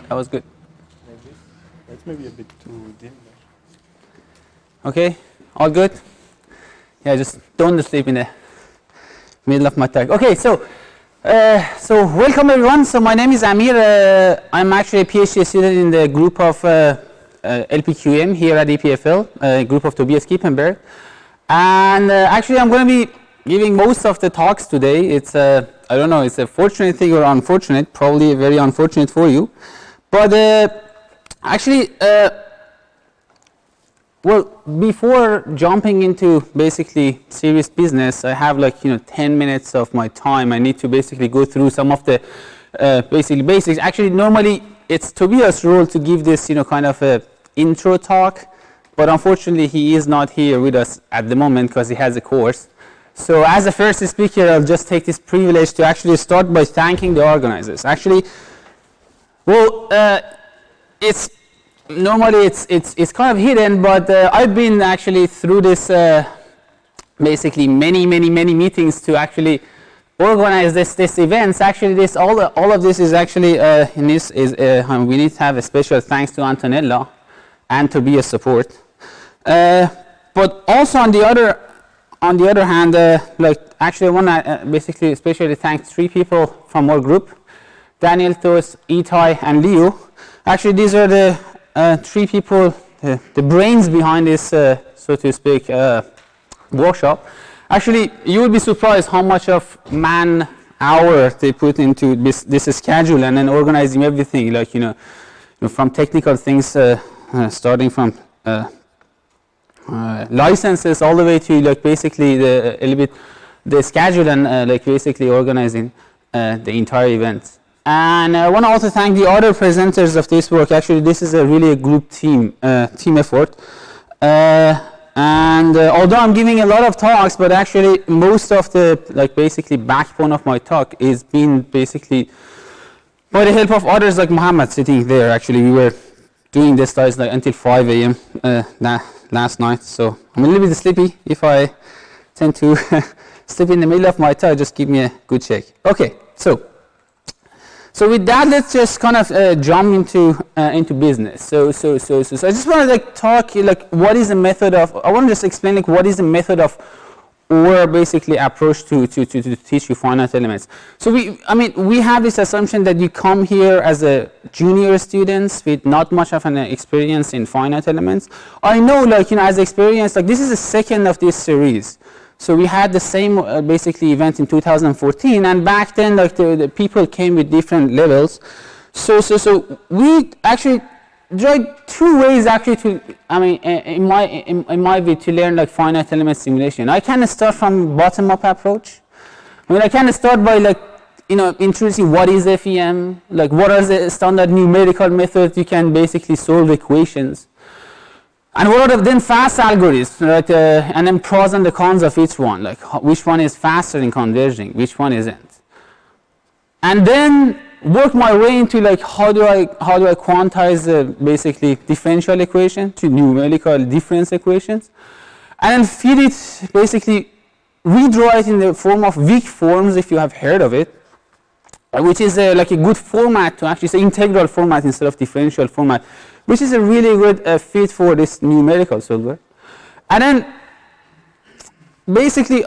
That was good. Maybe. That's maybe a bit too dim. Okay, all good? Yeah, just don't sleep in the middle of my talk. Okay, so welcome everyone. So my name is Amir. I'm actually a PhD student in the group of LPQM here at EPFL, a group of Tobias Kiepenberg. And actually I'm going to be giving most of the talks today. It's I don't know, it's a fortunate thing or unfortunate, probably very unfortunate for you. But actually, well, before jumping into basically serious business, I have like 10 minutes of my time. I need to basically go through some of the basics. Actually, normally it's Tobias' role to give this kind of a intro talk, but unfortunately he is not here with us at the moment because he has a course. So as a first speaker, I'll just take this privilege to actually start by thanking the organizers. Actually, well, it's normally it's kind of hidden, but I've been actually through this basically many meetings to actually organize this events. Actually, this all of this is actually in this is we need to have a special thanks to Antonella and Tobias support. But also on the other hand, like actually I want to basically especially thank 3 people from our group: Daniel, Tos, Itai, and Leo. Actually, these are the 3 people, the brains behind this, so to speak, workshop. Actually, you will be surprised how much of man-hour they put into this schedule and then organizing everything, like from technical things, starting from licenses all the way to like basically the schedule and like basically organizing the entire event. And I want to also thank the other presenters of this work. Actually, this is a really a group team effort. And although I'm giving a lot of talks, but actually most of the like basically backbone of my talk is being basically by the help of others like Muhammad sitting there. Actually, we were doing this slides like until 5 a.m. Last night. So I'm a little bit sleepy. If I tend to sleep in the middle of my talk, just give me a good check. Okay, so with that, let's just kind of jump into business. So I just want to like talk like what is the method of. I want to just explain like what is the method of or basically approach to teach you finite elements. So we have this assumption that you come here as a junior students with not much of an experience in finite elements. I know like as experience, like this is the second of this series. So we had the same basically event in 2014, and back then like the people came with different levels. So we actually tried 2 ways actually to in my view to learn like finite element simulation. I can start from bottom up approach. I can start by like introducing what is FEM, like what are the standard numerical methods you can basically solve equations. And what are then fast algorithms, right? And then pros and the cons of each one, like which one is faster in converging, which one isn't. And then work my way into like how do I quantize basically differential equation to numerical difference equations, and then feed it basically redraw it in the form of weak forms if you have heard of it, which is like a good format to actually say integral format instead of differential format, which is a really good fit for this numerical solver. And then basically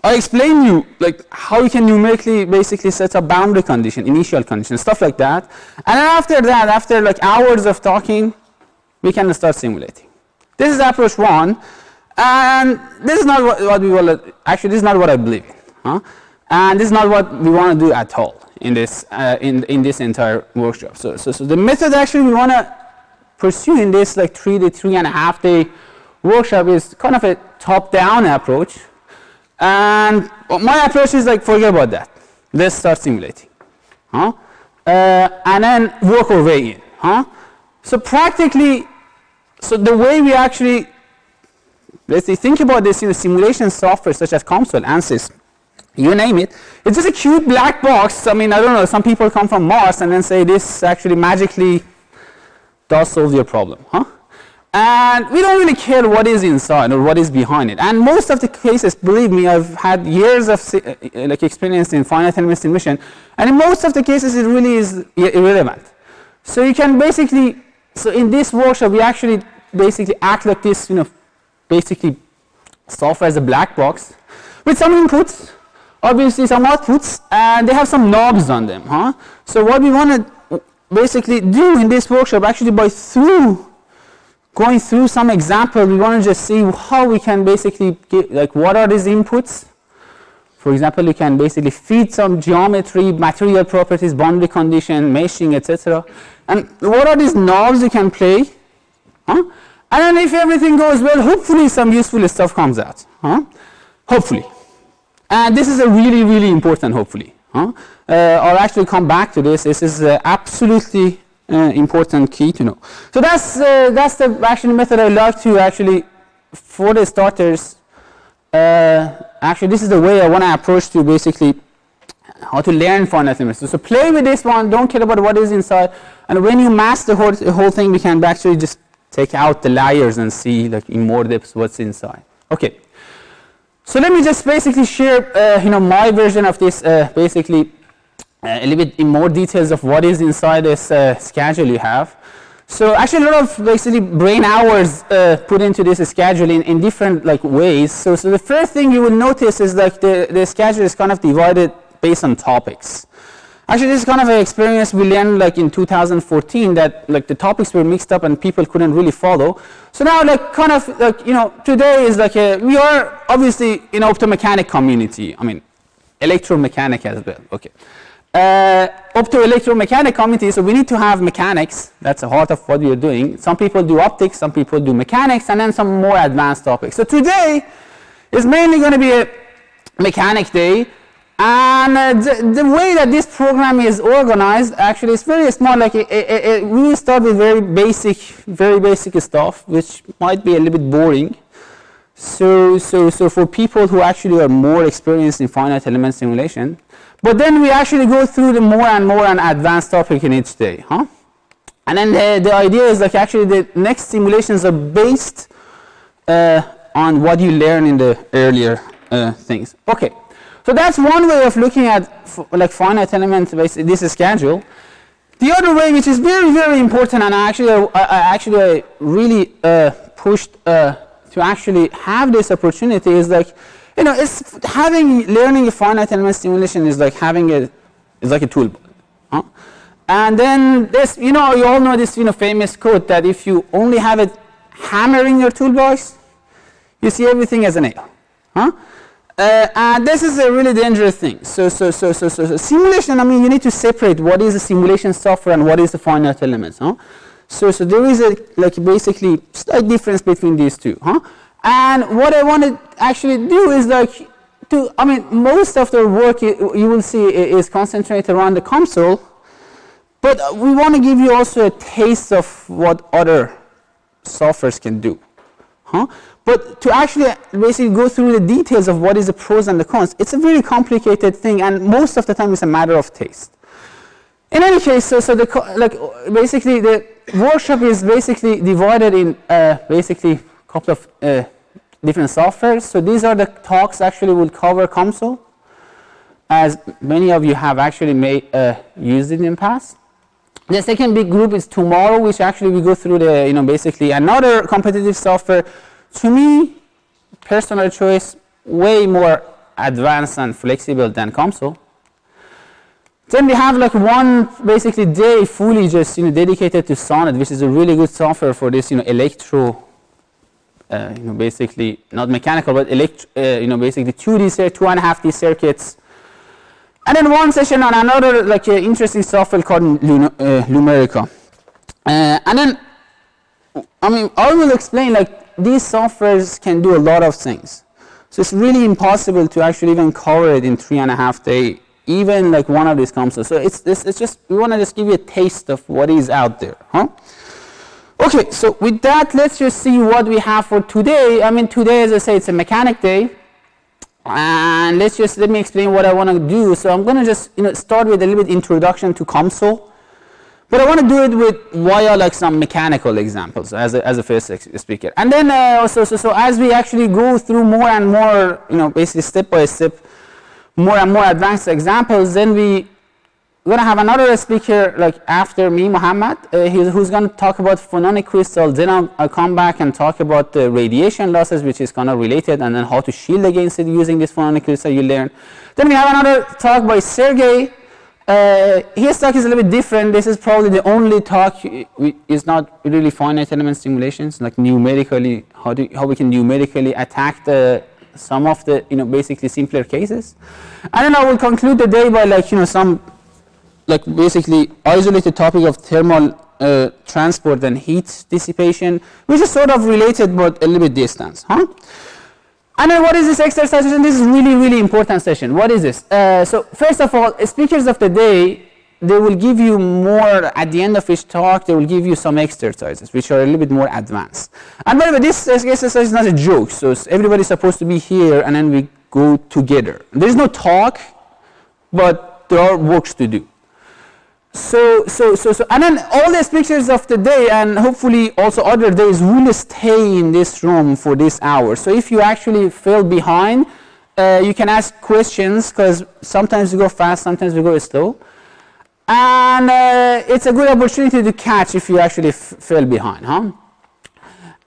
I explain you like how you can numerically basically set a boundary condition, initial condition, stuff like that. And then after that, after like hours of talking, we can start simulating. This is approach 1, and this is not what we will. Actually, this is not what I believe in, and this is not what we want to do at all in this in this entire workshop. So the method actually we want to pursue in this like 3.5 day workshop is kind of a top-down approach. And my approach is like, forget about that. Let's start simulating. And then work our way in. So practically, so the way we actually, let's say, think about this, simulation software such as COMSOL, ANSYS, you name it, it's just a cute black box. I don't know, some people come from Mars and then say this actually magically does solve your problem. And we don't really care what is inside or what is behind it. And most of the cases, believe me, I've had years of like experience in finite element simulation, and in most of the cases it really is irrelevant. So you can basically, so in this workshop, we actually basically act like this, basically software as a black box with some inputs, obviously some outputs, and they have some knobs on them. So what we want to basically do in this workshop, actually going through some examples, we want to just see how we can basically get, like, what are these inputs. For example, you can basically feed some geometry, material properties, boundary condition, meshing, etc. And what are these knobs you can play? And then if everything goes well, hopefully some useful stuff comes out. Hopefully. And this is a really, really important hopefully. I'll actually come back to this. This is absolutely important key to know. So that's the actual method I like to actually, for the starters, actually this is the way I want to approach to basically how to learn finite elements. So play with this one, don't care about what is inside, and when you master the whole thing, we can actually just take out the layers and see, like, in more depth what's inside. Okay. So let me just basically share my version of this, basically a little bit in more details of what is inside this schedule you have. So actually a lot of basically brain hours put into this schedule in different, like, ways. So the first thing you will notice is, like, the schedule is kind of divided based on topics. Actually, this is kind of an experience we learned, like, in 2014, that, like, the topics were mixed up and people couldn't really follow. So now, like, kind of, like, today is like we are obviously in optomechanic community. I mean, electromechanic as well. Okay. Optoelectromechanic community, so we need to have mechanics. That's the heart of what we are doing. Some people do optics, some people do mechanics, and then some more advanced topics. So today is mainly going to be a mechanic day. And the way that this program is organized, actually, is very smart. Like, we will start with very basic stuff, which might be a little bit boring. So for people who actually are more experienced in finite element simulation, but then we actually go through the more and more advanced topic in each day, And then the idea is, like, actually the next simulations are based on what you learn in the earlier things. Okay. So that's one way of looking at, like, finite element, this schedule. The other way, which is very, very important, and I really pushed to actually have this opportunity, is, like, it's learning a finite element simulation is like a toolbox. And then this, you all know this, famous quote that if you only have a hammer in your toolbox, you see everything as a nail. And this is a really dangerous thing. So simulation, I mean, you need to separate what is the simulation software and what is the finite elements. So there is basically slight difference between these two. And what I want to actually do is, like, most of the work you will see is concentrated around the console, but we want to give you also a taste of what other softwares can do. But to actually basically go through the details of what is the pros and the cons, it's a very complicated thing, and most of the time it's a matter of taste. In any case, basically the workshop is basically divided in basically a couple of different softwares. So these are the talks actually will cover console, as many of you have actually used it in the past. The second big group is tomorrow, which actually we go through the basically another competitive software. To me, personal choice, way more advanced and flexible than console. Then we have, like, one basically day fully just dedicated to Sonnet, which is a really good software for this electro, basically not mechanical, but basically 2.5D circuits. And then one session on another, like, interesting software called Numerica. And then, I will explain, like, these softwares can do a lot of things. So it's really impossible to actually even cover it in 3.5 days, even like one of these consoles. So it's just, we want to just give you a taste of what is out there. Okay, so with that, let's just see what we have for today. Today, as I say, it's a mechanic day. And let me explain what I want to do. So I'm going to just start with a little bit introduction to console. But I want to do it via, like, some mechanical examples as a first speaker. And then so as we actually go through more and more, basically step by step, more and more advanced examples, then we we're going to have another speaker like after me, Muhammad, who's going to talk about phononic crystal. Then I'll come back and talk about the radiation losses, which is kind of related, and then how to shield against it using this phononic crystal you learn. Then we have another talk by Sergey. His talk is a little bit different. This is probably the only talk is not really finite element simulations, like numerically, how we can numerically attack some of the basically simpler cases. And then I will conclude the day by like some like basically isolated topic of thermal transport and heat dissipation, which is sort of related but a little bit distant, huh? And then what is this exercise session? This is really, really important session. What is this? So first of all, speakers of the day, they will give you more, at the end of each talk, they will give you some exercises, which are a little bit more advanced. And by the way, this exercise is not a joke, so everybody's supposed to be here, and then we go together. There is no talk, but there are works to do. So, and then all the speakers of the day, and hopefully also other days, will stay in this room for this hour. So if you actually fell behind, you can ask questions, because sometimes we go fast, sometimes we go slow. And it's a good opportunity to catch if you actually fell behind, huh?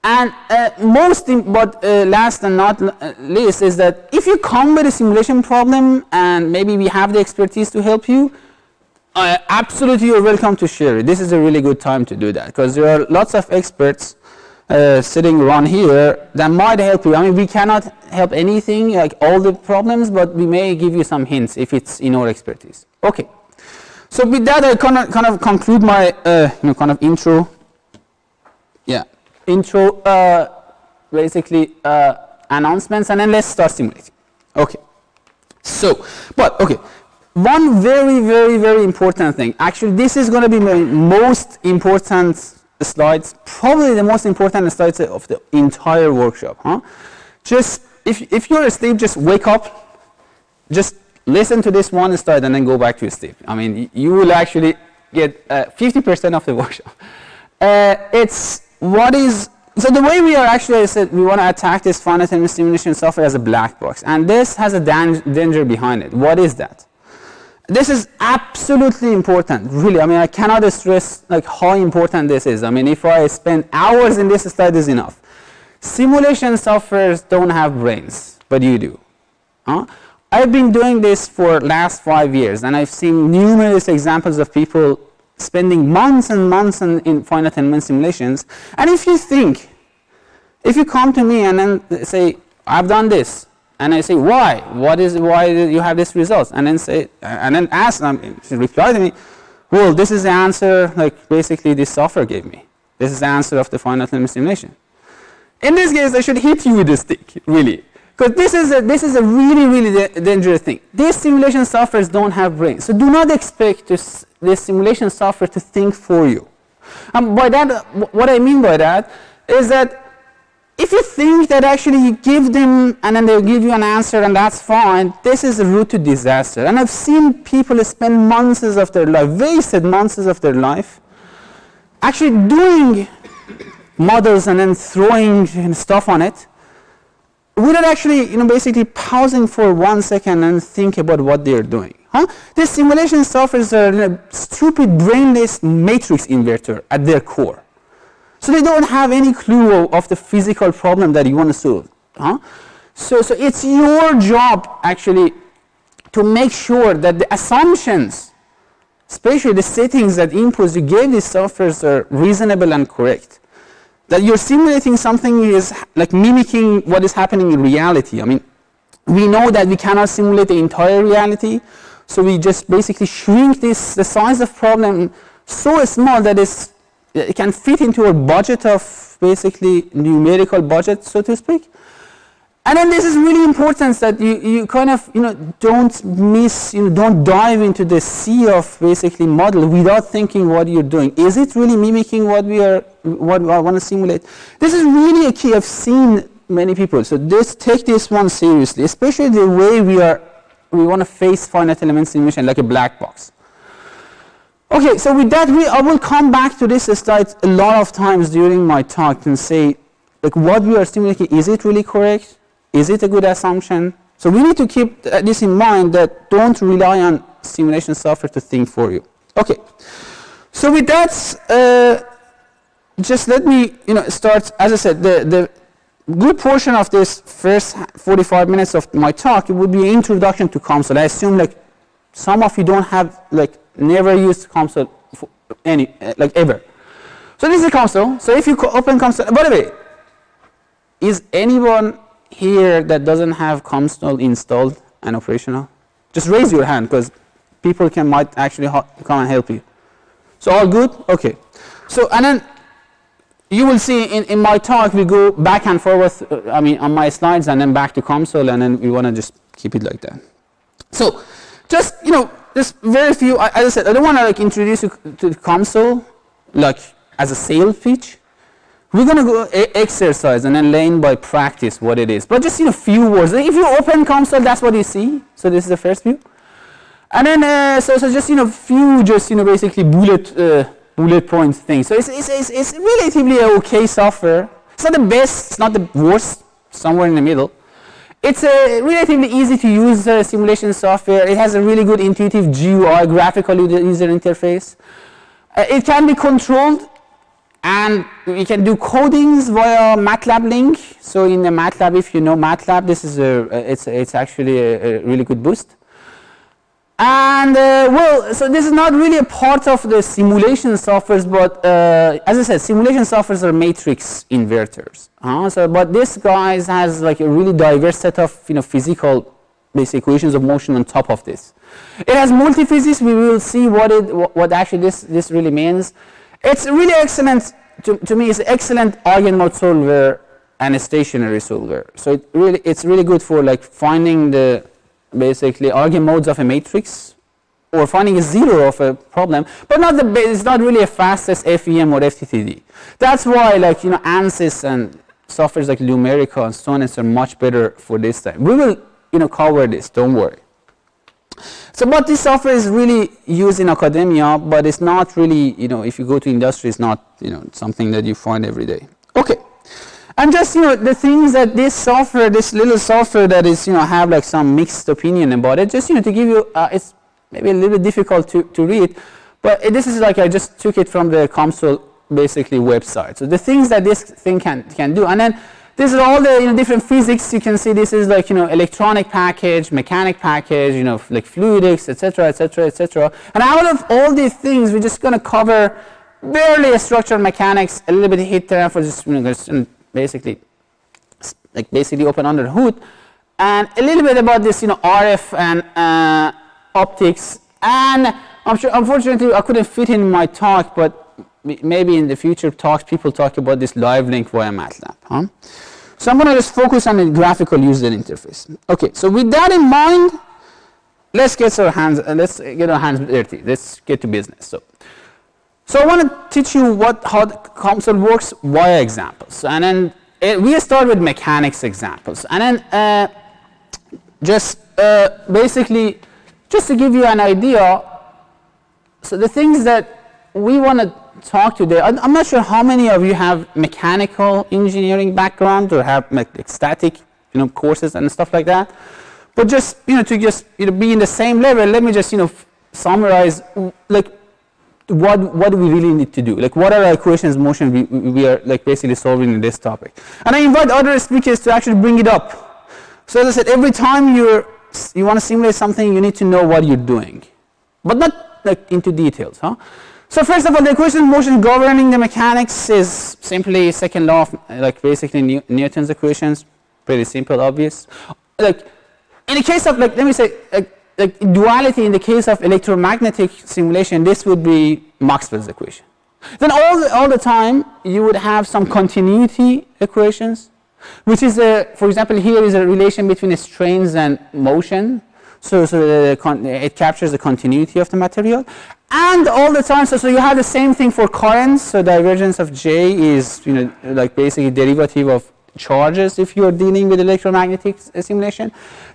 And last and not least is that if you come with a simulation problem and maybe we have the expertise to help you, absolutely you're welcome to share it. This is a really good time to do that, because there are lots of experts sitting around here that might help you. I mean, we cannot help anything, like all the problems, but we may give you some hints if it's in our expertise. Okay. So with that, I kind of conclude my kind of intro. Yeah, intro basically announcements, and then let's start simulating. Okay. So, okay. One very, very, very important thing. Actually, this is going to be my most important slides, probably the most important slides of the entire workshop. Huh? Just if you're asleep, just wake up. Just listen to this one slide and then go back to sleep. I mean, you will actually get 50% of the workshop. So the way we are actually, I said, we want to attack this finite element simulation software as a black box. And this has a danger behind it. What is that? This is absolutely important, really. I mean, I cannot stress like how important this is. I mean, if I spend hours in this slide is enough. Simulation softwares don't have brains, but you do. Huh? I've been doing this for last 5 years, and I've seen numerous examples of people spending months and months in finite element simulations. And if you come to me and then say, I've done this, and I say, why? Why did you have this results? And then ask them, reply to me, well, this is the answer, like basically this software gave me. This is the answer of the finite element simulation. In this case, I should hit you with a stick, really. Because this is a really, really dangerous thing. These simulation softwares don't have brains. So do not expect this simulation software to think for you. By that, what I mean by that is that if you think that actually you give them and then they'll give you an answer and that's fine, this is a route to disaster. And I've seen people spend months of their life, wasted months of their life, actually doing models and then throwing stuff on it, without actually, basically pausing for 1 second and think about what they're doing. Huh? These simulation softwares are a stupid, brainless matrix inverter at their core. So they don't have any clue of the physical problem that you want to solve. Huh? So it's your job, actually, to make sure that the assumptions, especially the settings that inputs you gave these softwares, are reasonable and correct. That you're simulating something is like mimicking what is happening in reality. I mean, we know that we cannot simulate the entire reality, so we just basically shrink the size of problem so small that it can fit into a budget of basically numerical budget, so to speak. And then this is really important that you kind of don't dive into the sea of basically model without thinking what you're doing. Is it really mimicking what I want to simulate? This is really a key. I've seen many people. So take this one seriously, especially the way we want to face finite element simulation like a black box. Okay, so with that, I will come back to this slide a lot of times during my talk and say, like, what we are simulating, is it really correct? Is it a good assumption? So we need to keep this in mind, that don't rely on simulation software to think for you. Okay. So with that, just let me start. As I said, the good portion of this first 45 minutes of my talk, it would be an introduction to COMSOL. I assume like some of you don't have never used COMSOL for ever. So this is COMSOL. So if you open COMSOL, by the way, is anyone here that doesn't have COMSOL installed and operational? Just raise your hand because people might actually come and help you. So all good? Okay. So and then you will see in my talk we go back and forth. On my slides and then back to COMSOL, and then we want to just keep it like that. So just just very few. As I said, I don't want to introduce you to COMSOL as a sales pitch. We're going to go exercise and then learn by practice what it is. But just few words. If you open COMSOL, that's what you see. So this is the first view. And then so just few basically bullet point things. So it's relatively okay software. It's not the best. It's not the worst. Somewhere in the middle. It's a relatively easy to use simulation software. It has a really good intuitive GUI, graphical user interface. It can be controlled. And we can do codings via MATLAB link. So in the MATLAB, if you know MATLAB, this is it's actually a really good boost. And so this is not really a part of the simulation softwares, but as I said, simulation softwares are matrix inverters. But this guy has a really diverse set of physical basic equations of motion on top of this. It has multiphysics. We will see what actually this really means. It's really excellent, to me, it's an excellent eigenmode solver and a stationary solver. So it's really good for finding the basically eigenmodes of a matrix or finding a zero of a problem, but it's not really a fastest FEM or FTTD. That's why ANSYS and softwares like Lumerica and Sonus are much better for this time. We will cover this, don't worry. So, but this software is really used in academia, but it's not really, if you go to industry, it's not, something that you find every day. Okay. And just, the things that this little software that is, have some mixed opinion about it, just, to give you, it's maybe a little bit difficult to read, but this is I just took it from the COMSOL basically website. So the things that this thing can do, and then these are all the different physics. You can see this is electronic package, mechanic package, fluidics, etc., etc., etc. And out of all these things, we're just going to cover barely structural mechanics, a little bit of heat transfer, just basically open under the hood, and a little bit about this RF and optics. And I'm sure, unfortunately, I couldn't fit in my talk, but maybe in the future talks, people talk about this live link via MATLAB. So I'm going to just focus on the graphical user interface. Okay, so with that in mind, let's get our hands dirty. Let's get to business. So I want to teach you how COMSOL works via examples, and then we start with mechanics examples, and then basically just to give you an idea. So the things that we want to talk today, I'm not sure how many of you have mechanical engineering background or have static courses and stuff like that, but just to just be in the same level, let me just summarize what do we really need to do, what are the equations of motion we are basically solving in this topic. And I invite other speakers to actually bring it up. So as I said, every time you want to simulate something, you need to know what you're doing, but not into details. So first of all, the equation of motion governing the mechanics is simply second law of basically Newton's equations. Pretty simple, obvious. In the case of let me say duality, in the case of electromagnetic simulation, this would be Maxwell's equation. Then all the time you would have some continuity equations, which is for example, here is a relation between strains and motion. So it captures the continuity of the material. And all the time, so you have the same thing for currents. So divergence of J is basically derivative of charges if you are dealing with electromagnetic simulation.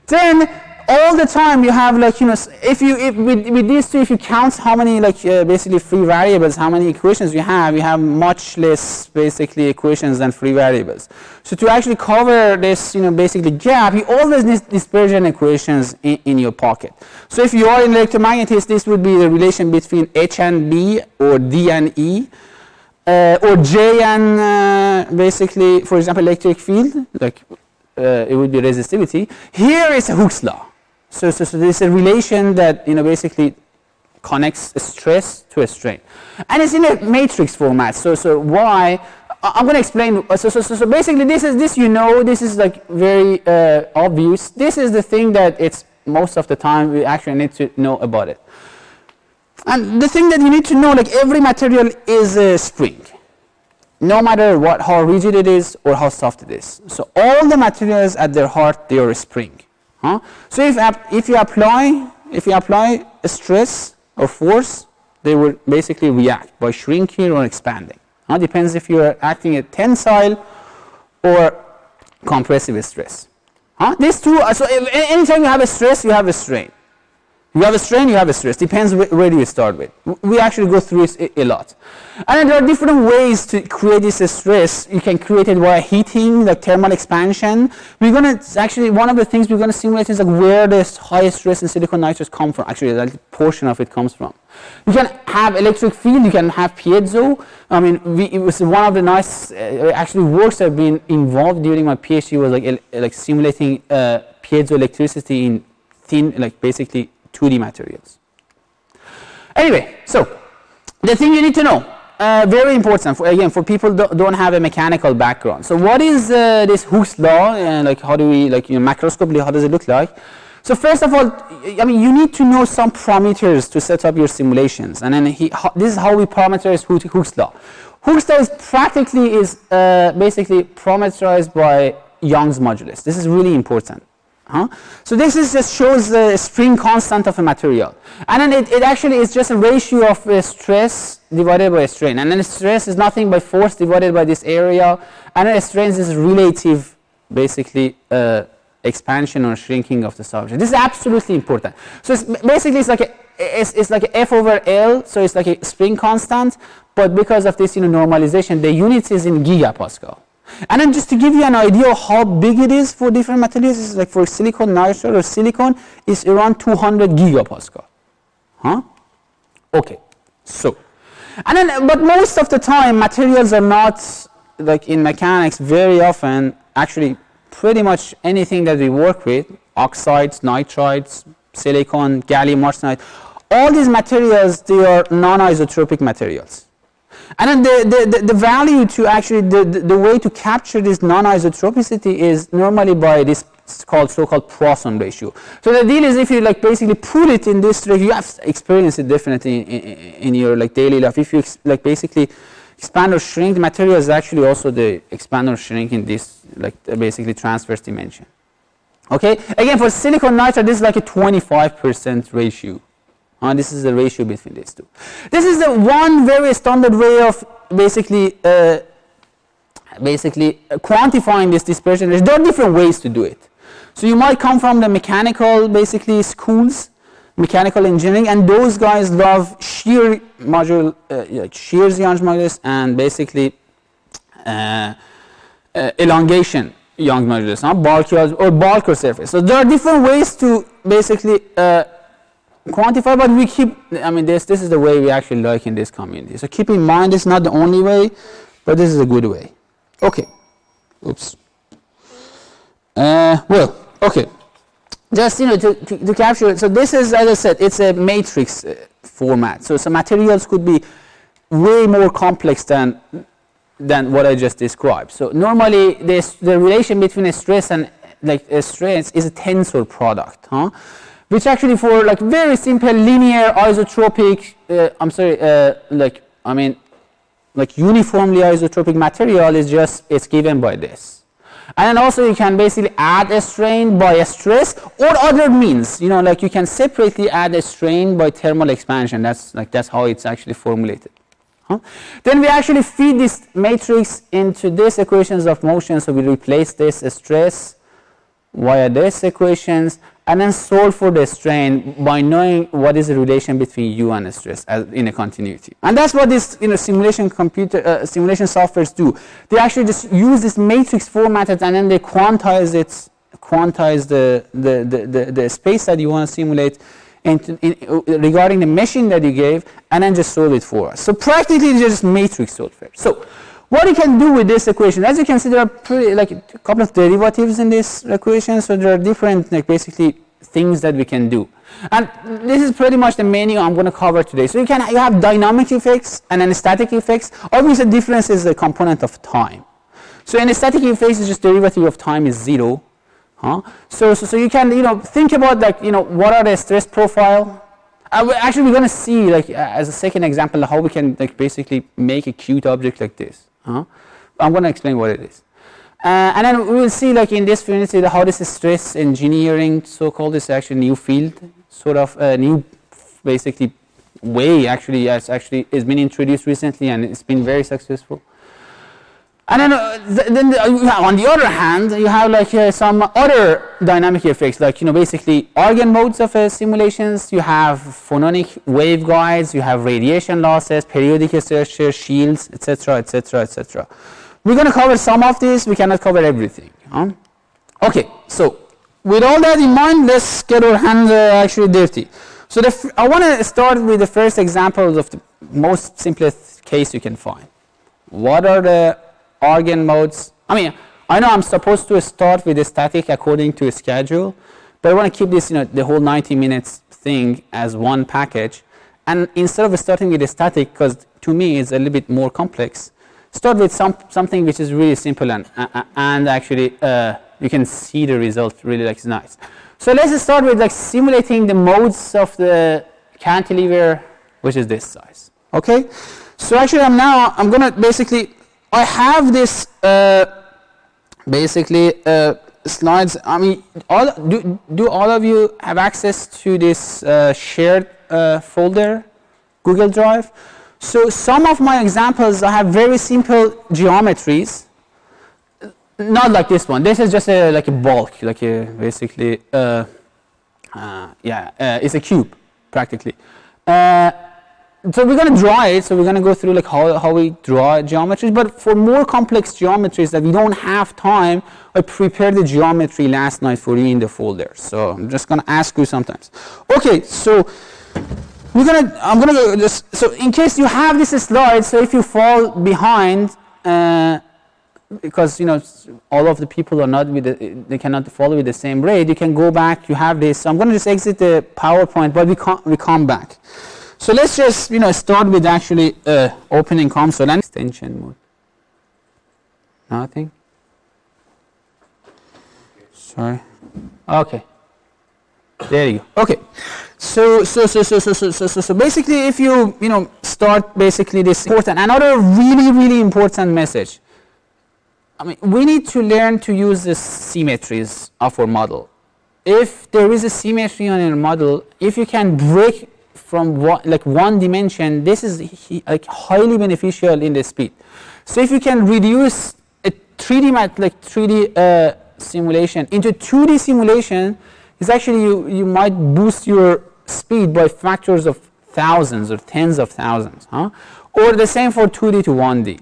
Then all the time you have like, you know, if with these two, if you count how many like basically free variables, how many equations you have much less basically equations than free variables. So to actually cover this, you know, basically gap, you always need dispersion equations in your pocket. So if you are in electromagnetics, this would be the relation between H and B, or D and E, or J and basically, for example, electric field, like it would be resistivity. Here is Hooke's law. So there's a relation that, you know, basically connects a stress to a strain, and it's in a matrix format. So why? I'm going to explain. So basically, this is like very obvious. This is the thing that it's most of the time we actually need to know about it. And the thing that you need to know, like every material is a spring, no matter how rigid it is or how soft it is. So all the materials at their heart, they are a spring. So if you apply a stress or force, they will basically react by shrinking or expanding. Depends if you are acting at tensile or compressive stress. These two. So anytime you have a stress, you have a strain. You have a strain, you have a stress. Depends where do you start with. We actually go through it a lot. And then there are different ways to create this stress. You can create it via heating, like thermal expansion. We're going to actually, one of the things we're going to simulate is like where this high stress in silicon nitride come from. Actually, that portion of it comes from. You can have electric field, you can have piezo. I mean, it was one of the nice actually works I've been involved during my PhD was like simulating piezoelectricity in thin, like basically 2D materials. Anyway, so the thing you need to know, very important for people that don't have a mechanical background. So what is this Hooke's law, and like how do we, like, you know, macroscopically, how does it look like? So first of all, I mean, you need to know some parameters to set up your simulations, and then this is how we parameterize Hooke's law. Hooke's law is basically parameterized by Young's modulus. This is really important. So this just shows the spring constant of a material, and then it actually is just a ratio of stress divided by strain, and then stress is nothing but force divided by this area, and then strain is relative, basically expansion or shrinking of the subject. This is absolutely important. So it's like a F over L, so it's like a spring constant, but because of this, you know, normalization, the unit is in gigapascal. And then just to give you an idea of how big it is for different materials, is like for silicon nitride or silicon, is around 200 gigapascal. Okay. So, and then, but most of the time, materials are not, like in mechanics, very often, actually, pretty much anything that we work with, oxides, nitrides, silicon, gallium arsenide, all these materials, they are non-isotropic materials. And then the value to actually, the way to capture this non-isotropicity is normally by this so-called Poisson ratio. So the deal is, if you like basically put it in this, you have experienced it definitely in your like daily life. If you like basically expand or shrink the material, is actually also the expand or shrink in this like basically transverse dimension. Okay, again for silicon nitride, this is like a 25% ratio. This is the ratio between these two. This is the one very standard way of basically quantifying this dispersion. There are different ways to do it. So you might come from the mechanical basically schools, mechanical engineering, and those guys love shear module, shear Young's modulus, and basically elongation Young's modulus, bulk or bulk or surface. So there are different ways to basically quantify, but we keep, I mean, this is the way we actually like in this community. So keep in mind, it's not the only way, but this is a good way. Okay. Oops. Well, okay. Just, you know, to capture it. So this is, as I said, it's a matrix format. So some materials could be way more complex than what I just described. So normally, the relation between a stress and like a strain is a tensor product, which actually for like very simple linear isotropic, like uniformly isotropic material is just, it's given by this. And then also you can basically add a strain by a stress or other means, you know, like you can separately add a strain by thermal expansion. That's how it's actually formulated. Then we actually feed this matrix into these equations of motion. So we replace this stress via these equations, and then solve for the strain by knowing what is the relation between U and stress in a continuity. And that's what this simulation softwares do. They actually just use this matrix formatted, and then they quantize the space that you want to simulate regarding the machine that you gave, and then just solve it for us. So practically it's just matrix software. So what you can do with this equation, as you can see, there are a couple of derivatives in this equation, so there are different basically things that we can do. And this is pretty much the menu I'm going to cover today. So you have dynamic effects and then static effects. Obviously the difference is the component of time. So in the static effects, it's just derivative of time is 0. So you can think about what are the stress profile. Actually we're going to see as a second example how we can basically make a cute object like this. I'm going to explain what it is. And then we will see in this unit how this is stress engineering, so-called, is actually new field, sort of a new basically way actually has been introduced recently, and it's been very successful. And then on the other hand, you have some other dynamic effects, basically eigenmodes of simulations. You have phononic waveguides, you have radiation losses, periodic structure, shields, etc., etc., etc. We're going to cover some of this. We cannot cover everything. Okay, so with all that in mind, let's get our hands actually dirty. So I want to start with the first examples of the most simplest case you can find. What are the eigenmodes? I mean, I know I'm supposed to start with the static according to a schedule, but I want to keep this, the whole 90 minutes thing as one package. And instead of starting with the static, because to me it's a little bit more complex, start with something which is really simple and actually you can see the result really nice. So let's start with simulating the modes of the cantilever, which is this size. Okay. So actually I'm going to basically, I have this slides. I mean, do all of you have access to this shared folder, Google Drive? So some of my examples, I have very simple geometries, not like this one. This is just like a bulk, basically, it's a cube practically. So we're going to draw it. So we're going to go through how we draw geometries. But for more complex geometries that we don't have time, I prepared the geometry last night for you in the folder. So I'm just going to ask you sometimes. Okay, so I'm gonna go just, so in case you have this slide, so if you fall behind, because all of the people are not they cannot follow with the same rate, you can go back. You have this. So I'm gonna just exit the PowerPoint, but we come back. So let's just start with actually opening console and extension mode. Nothing. Sorry. Okay. There you go. Okay. So basically, if you start basically this important, another really important message. I mean, we need to learn to use the symmetries of our model. If there is a symmetry on your model, if you can break from one dimension, this is highly beneficial in the speed. So if you can reduce a 3D simulation into 2D simulation, it's actually you might boost your speed by factors of thousands or tens of thousands, or the same for 2D to 1D.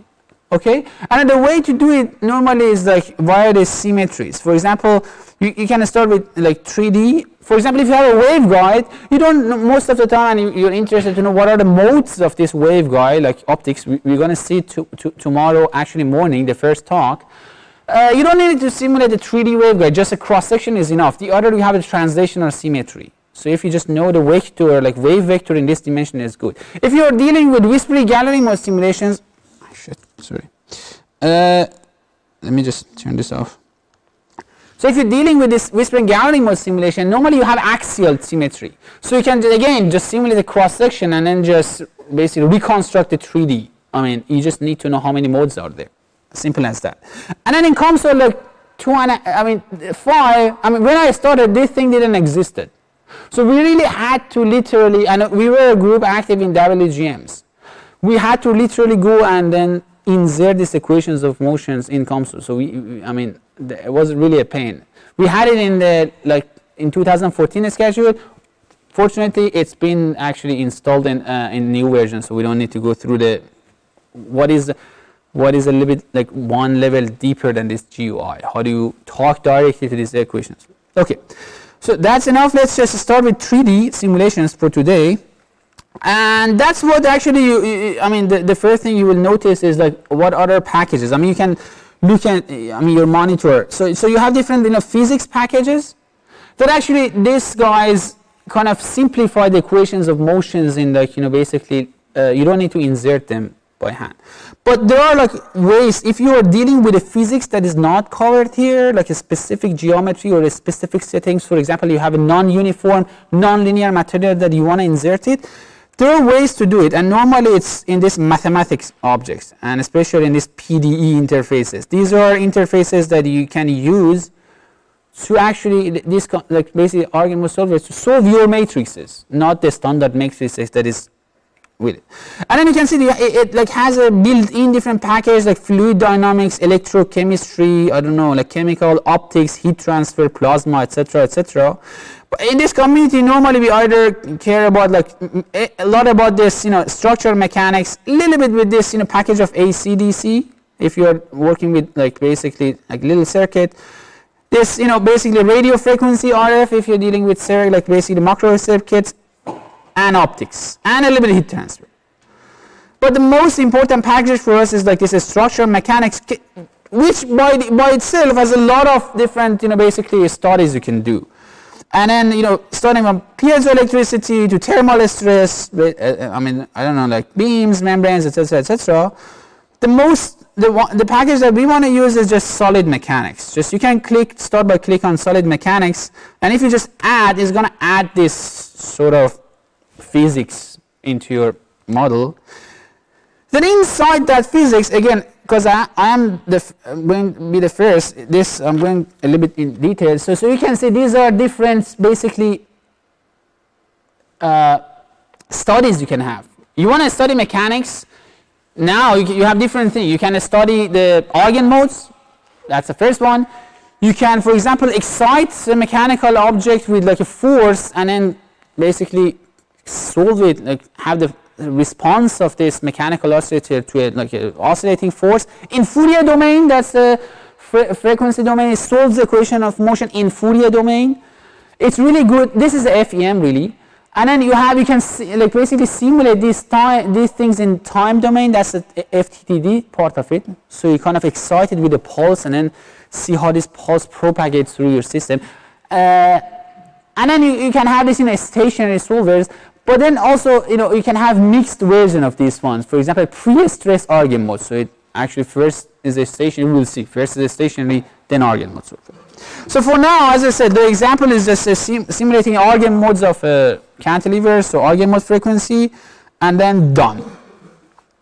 Okay, and the way to do it normally is via the symmetries. For example, you can start with 3D. For example, if you have a waveguide, you don't know, most of the time you're interested to know what are the modes of this waveguide, like optics. We're going to see tomorrow, actually morning, the first talk. You don't need to simulate a 3D waveguide, just a cross-section is enough. The other, you have a translational symmetry. So if you just know the vector, wave vector in this dimension is good. If you're dealing with whispering gallery mode simulations, sorry. Let me just turn this off. So if you're dealing with this whispering gallery mode simulation, normally you have axial symmetry. So you can, again, just simulate a cross-section and then just basically reconstruct the 3D. I mean, you just need to know how many modes are there. Simple as that. And then in console 5, when I started, this thing didn't exist. So we really had to literally, and we were a group active in WGMs. We had to literally go and then insert these equations of motions in console. So it was really a pain. We had it in the in 2014 schedule. Fortunately, it's been actually installed in new version, so we don't need to go through the what is a little bit like one level deeper than this GUI. How do you talk directly to these equations? Okay, so that's enough. Let's just start with 3D simulations for today. And that's what actually I mean, the first thing you will notice is like what other packages. I mean, you can look at your monitor. So you have different physics packages that actually these guys kind of simplify the equations of motions in like basically you don't need to insert them by hand. But there are like ways, if you are dealing with a physics that is not covered here, like a specific geometry or a specific settings, for example, you have a non-uniform, non-linear material that you want to insert it, there are ways to do it, and normally it's in this mathematics objects, and especially in these PDE interfaces. These are interfaces that you can use to actually, this like basically argument solvers to solve your matrices, not the standard matrices that is with it. And then you can see it like has a built-in different package like fluid dynamics, electrochemistry, I don't know, like chemical, optics, heat transfer, plasma, etc., etc. But in this community, normally we either care about like a lot about this, structural mechanics, a little bit with this, package of AC/DC. If you are working with like basically like little circuit, this, basically radio frequency RF. If you're dealing with like basically macro circuits, and optics, and a little bit of heat transfer. But the most important package for us is like this structural mechanics, which by itself has a lot of different, basically studies you can do. And then, starting from piezoelectricity to thermal stress, I mean, I don't know, like beams, membranes, etc., etc. The package that we want to use is just solid mechanics. Just you can start by click on solid mechanics, and if you just add, it's going to add this sort of physics into your model. Then inside that physics, again, because I am going to be the first, I'm going a little bit in detail. So you can see these are different, basically, studies you can have. You want to study mechanics. Now you have different things. You can study the eigenmodes. That's the first one. You can, for example, excite a mechanical object with like a force, and then basically solve it, like have the response of this mechanical oscillator to like an oscillating force. In Fourier domain, that's the frequency domain, it solves the equation of motion in Fourier domain. It's really good. This is the FEM really. And then you can like basically simulate these things in time domain. That's the FTD part of it. So you kind of excite it with a pulse and then see how this pulse propagates through your system. And then you can have this in a stationary solvers. But then also, you can have mixed version of these ones. For example, pre-stress eigenmode. So it actually first is a stationary, we'll see. First is a stationary, then eigenmode solver. So for now, as I said, the example is just simulating eigenmodes of cantilever, so eigenmode frequency, and then done.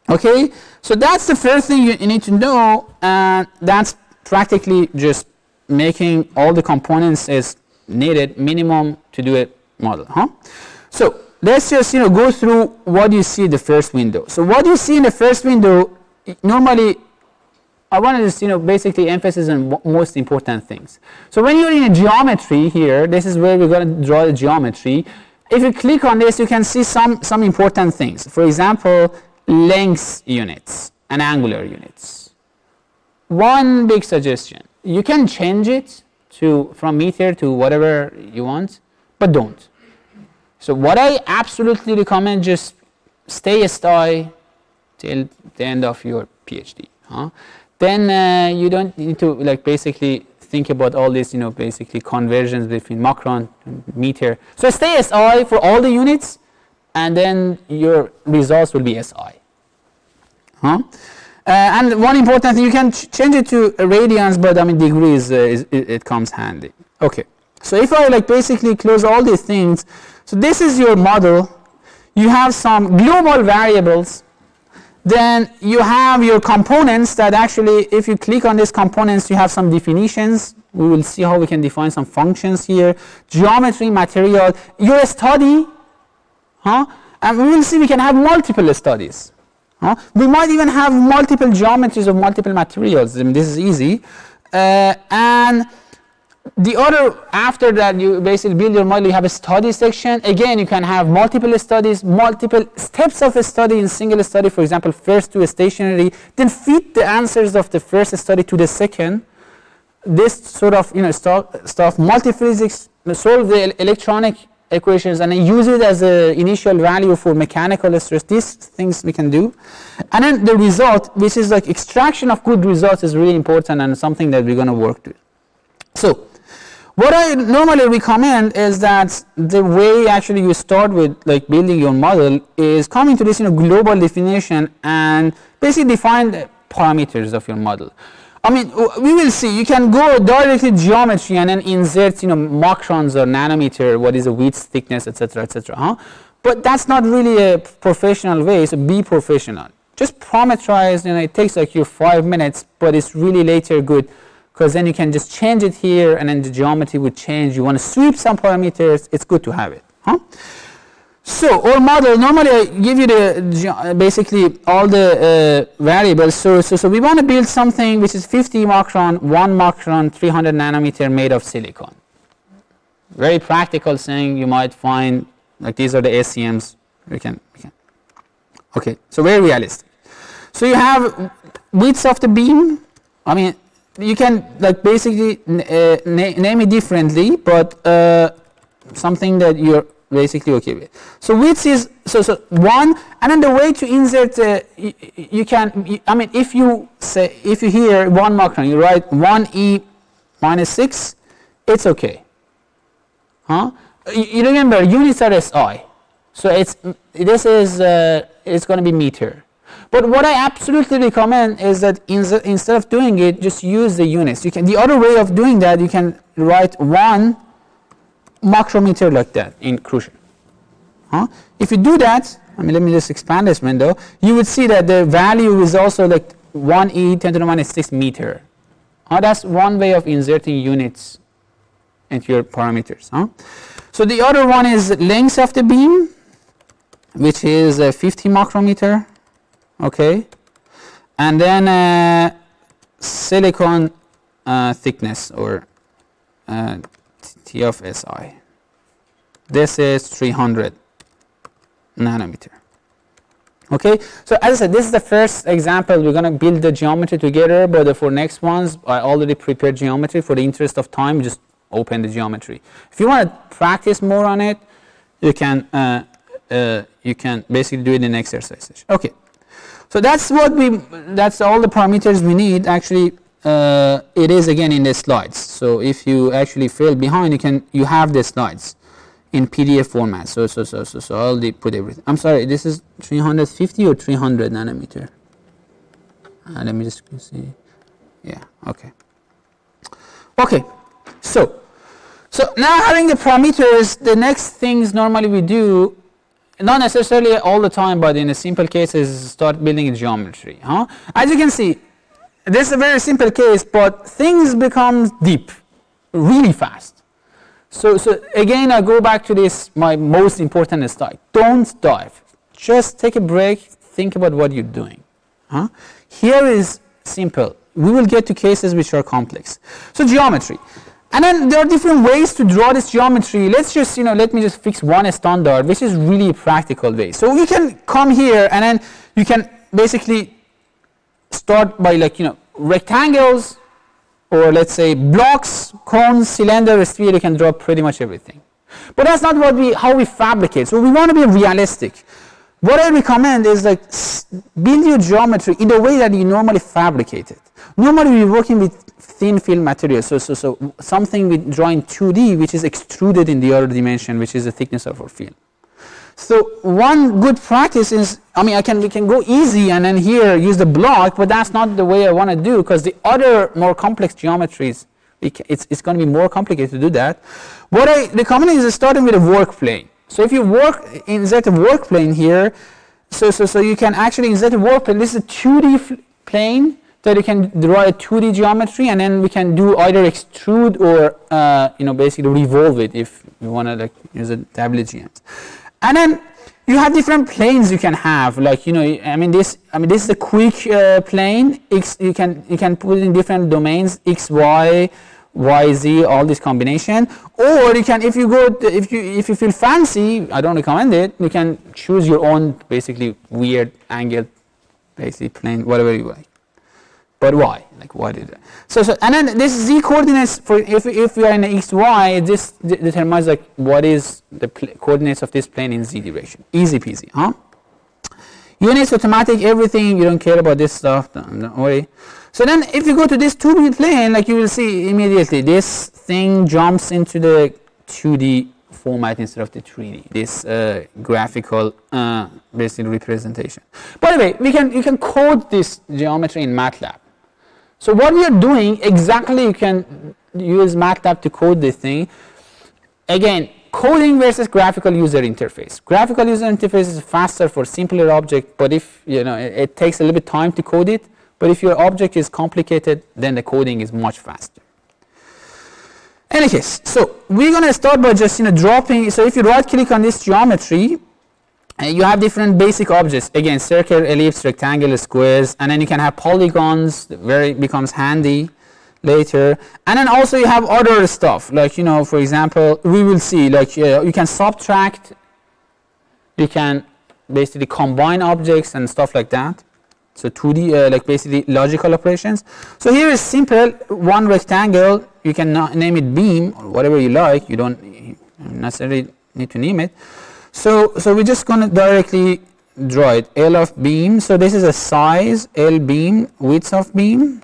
Okay? So that's the first thing you need to know, and that's practically just making all the components as needed minimum to do a model. So let's just go through what you see in the first window. So what you see in the first window, normally I want to just basically emphasize on most important things. So when you're in a geometry here, this is where we're going to draw the geometry. If you click on this, you can see some important things. For example, length units and angular units. One big suggestion: you can change it from meter to whatever you want, but don't. So what I absolutely recommend, just stay SI till the end of your PhD. Then you don't need to like basically think about all this, basically conversions between macron and meter. So stay SI for all the units, and then your results will be SI. And one important thing, you can change it to radians, but I mean degrees, it comes handy. Okay. So if I like basically close all these things, so this is your model. You have some global variables. Then you have your components that actually, if you click on these components, you have some definitions. We will see how we can define some functions here. Geometry, material, your study, and we will see we can have multiple studies. We might even have multiple geometries of multiple materials. I mean, this is easy. And the other, after that, you basically build your model, you have a study section. Again, you can have multiple studies, multiple steps of a study in single study. For example, first do a stationary, then feed the answers of the first study to the second. This sort of stuff, multiphysics, solve the electronic equations and then use it as an initial value for mechanical stress. These things we can do. And then the result, which is like extraction of good results, is really important and something that we're going to work with. So what I normally recommend is that the way actually you start with like building your model is coming to this global definition and basically define the parameters of your model. I mean, we will see. You can go directly geometry and then insert, microns or nanometer, what is the width, thickness, etc., etc. But that's not really a professional way. So be professional. Just parameterize. It takes like you 5 minutes, but it's really later good because then you can just change it here, and then the geometry would change. You want to sweep some parameters. It's good to have it. So our model, normally I give you the basically all the variables. So we want to build something which is 50 micron, 1 micron, 300 nanometer made of silicon. Very practical thing. You might find like these are the SCMs. We can. Okay, so very realistic. So you have width of the beam. I mean, you can like basically name it differently, but something that you're basically okay with. So width is so 1, and then the way to insert you can. I mean, if you hear 1 micron, you write 1e minus 6. It's okay. You remember units are SI, so it's going to be meter. But what I absolutely recommend is that instead of doing it, just use the units. The other way of doing that, you can write 1 micrometer like that in Crucial. If you do that, I mean, let me just expand this window. You would see that the value is also like 1e 10 to the minus 6 meter. That's one way of inserting units into your parameters. So the other one is length of the beam, which is 50 micrometer. Okay, and then silicon thickness or T of SI. This is 300 nanometer. Okay, so as I said, this is the first example. We're going to build the geometry together, but for next ones, I already prepared geometry. For the interest of time, just open the geometry. If you want to practice more on it, you can basically do it in the exercise. Okay. So that's all the parameters we need. Actually, it is again in the slides. So if you actually fell behind, you have the slides in PDF format. So I'll put everything. I'm sorry, this is 350 or 300 nanometer. Let me just see. Yeah. Okay. Okay. So now having the parameters, the next things normally we do. Not necessarily all the time, but in a simple case is start building a geometry. As you can see, this is a very simple case, but things become deep really fast. So again, I go back to this, my most important slide. Don't dive. Just take a break, think about what you're doing. Here is simple. We will get to cases which are complex. So geometry. And then there are different ways to draw this geometry. Let's just, let me just fix one standard, which is really a practical way. So we can come here and then you can basically start by rectangles or let's say blocks, cones, cylinder, sphere. You can draw pretty much everything. But that's not how we fabricate. So we want to be realistic. What I recommend is build your geometry in the way that you normally fabricate it. Normally we're working with thin film material, so something we draw in 2D, which is extruded in the other dimension, which is the thickness of our film. So one good practice is, we can go easy and then here use the block, but that's not the way I want to do, because the other more complex geometries, it's going to be more complicated to do that. What I recommend is starting with a work plane. So if you insert a work plane here, so you can actually insert a work plane. This is a 2D plane that you can draw a 2D geometry, and then we can do either extrude or basically revolve it if you want to use a WGMs. And then you have different planes you can have, this is a quick plane. You can put it in different domains, X, Y, Y, Z, all this combination. Or you can, if you feel fancy, I don't recommend it, you can choose your own basically weird angle, basically plane, whatever you like. But why? Like why did that? So and then this Z coordinates for if we are in the X, Y, this determines like what is the coordinates of this plane in Z direction. Easy peasy, huh? Units, automatic, everything, you don't care about this stuff, don't worry. So then if you go to this 2D plane, like you will see immediately this thing jumps into the 2D format instead of the 3D, this graphical basically representation. By the way, you can code this geometry in MATLAB. So what we are doing exactly, you can use MATLAB to code this thing. Again, coding versus graphical user interface. Graphical user interface is faster for simpler object, but if it takes a little bit time to code it. But if your object is complicated, then the coding is much faster. Any case, so we're going to start by just dropping. So if you right click on this geometry, you have different basic objects. Again, circle, ellipse, rectangle, squares, and then you can have polygons, where it becomes handy later. And then also you have other stuff, like for example, we will see like you can subtract, you can basically combine objects and stuff like that. So 2D, like basically logical operations. So here is simple, one rectangle, you can name it beam or whatever you like, you don't necessarily need to name it. So we're just going to directly draw it, L of beam. So this is a size, L beam, width of beam.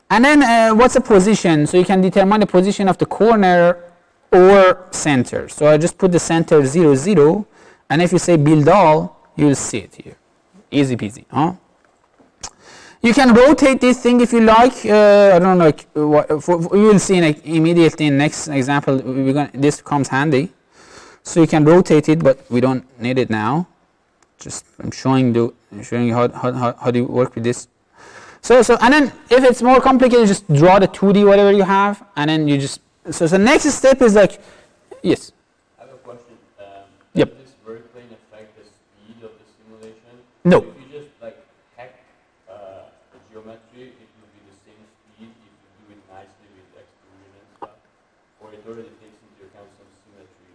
And then what's the position? So you can determine the position of the corner or center. So I just put the center 0, 0. And if you say build all, you'll see it here. Easy peasy, huh? You can rotate this thing if you like. I don't know, like you will see immediately in next example. This comes handy, so you can rotate it, but we don't need it now. Just I'm showing you how do you work with this. So and then if it's more complicated, just draw the 2D whatever you have, and then you just so the next step is like yes. I have a question. Yep. Does this very plane affect the speed of the simulation? No. Already takes into account some symmetry.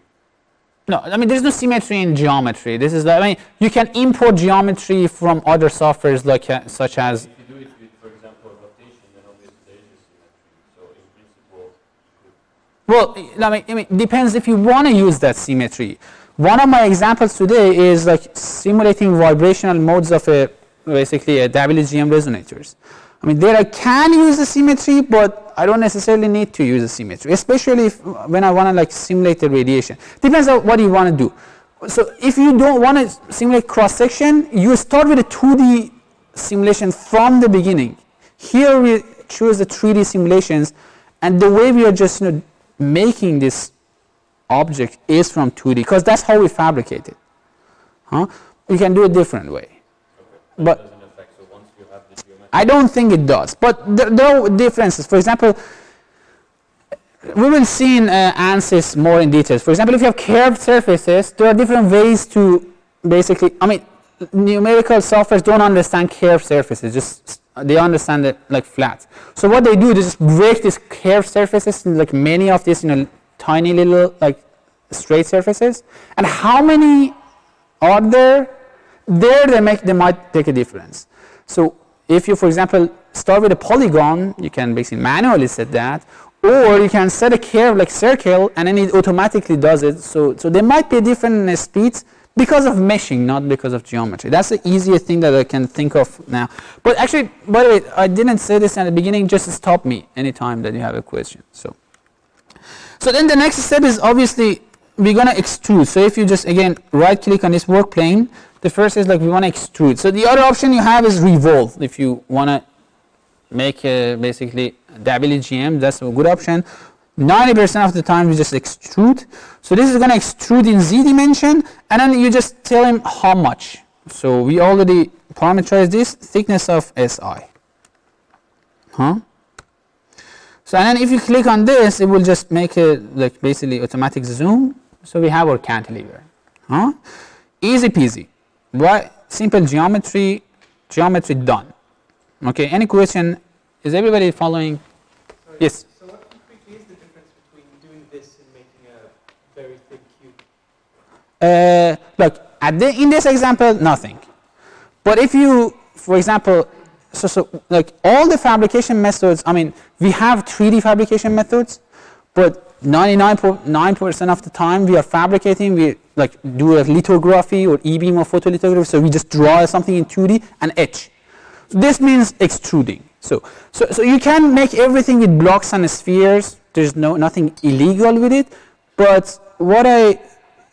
No, I mean there's no symmetry in geometry. This is I mean you can import geometry from other softwares like such as. If you do it with, for example, rotation, then obviously there is a symmetry. So in principle, Well, I mean, it depends if you want to use that symmetry. One of my examples today is like simulating vibrational modes of basically a WGM resonators. I mean, there I can use the symmetry, but I don't necessarily need to use the symmetry, especially when I want to like simulate the radiation. Depends on what you want to do. So if you don't want to simulate cross-section, you start with a 2D simulation from the beginning. Here we choose the 3D simulations, and the way we are just making this object is from 2D, because that's how we fabricate it. Huh? You can do it a different way. okay. But So once you have the geometry, I don't think it does, but there are differences. For example, we will see in ANSYS more in details. For example, if you have curved surfaces, there are different ways to basically, I mean, numerical softwares don't understand curved surfaces, just they understand it like flat. So what they do, they just break these curved surfaces into like many of these tiny little like straight surfaces. And how many are there? They might make a difference. So if you, for example, start with a polygon, you can basically manually set that, or you can set a curve like circle, and then it automatically does it. So there might be different speeds because of meshing, not because of geometry. That's the easiest thing that I can think of now. But actually, by the way, I didn't say this at the beginning. Just stop me anytime that you have a question. So then the next step is obviously we're going to extrude. So if you just again right click on this work plane, the first is like we want to extrude. So the other option you have is revolve. If you want to make basically WGM, that's a good option. 90% of the time we just extrude. So this is going to extrude in Z dimension, and then you just tell him how much. So we already parameterize this thickness of SI. Huh? So and then if you click on this, it will just make a like basically automatic zoom. So we have our cantilever. Huh? Easy peasy. Why? Simple geometry done. Okay. Any question? Is everybody following? Yes. So what if we look, in this example, nothing. But if you, for example, like all the fabrication methods, I mean, we have 3D fabrication methods, but 99.9% of the time we are fabricating, we like do a lithography or E-beam or photolithography, so we just draw something in 2D and etch. So this means extruding. So you can make everything with blocks and spheres. There's nothing illegal with it, but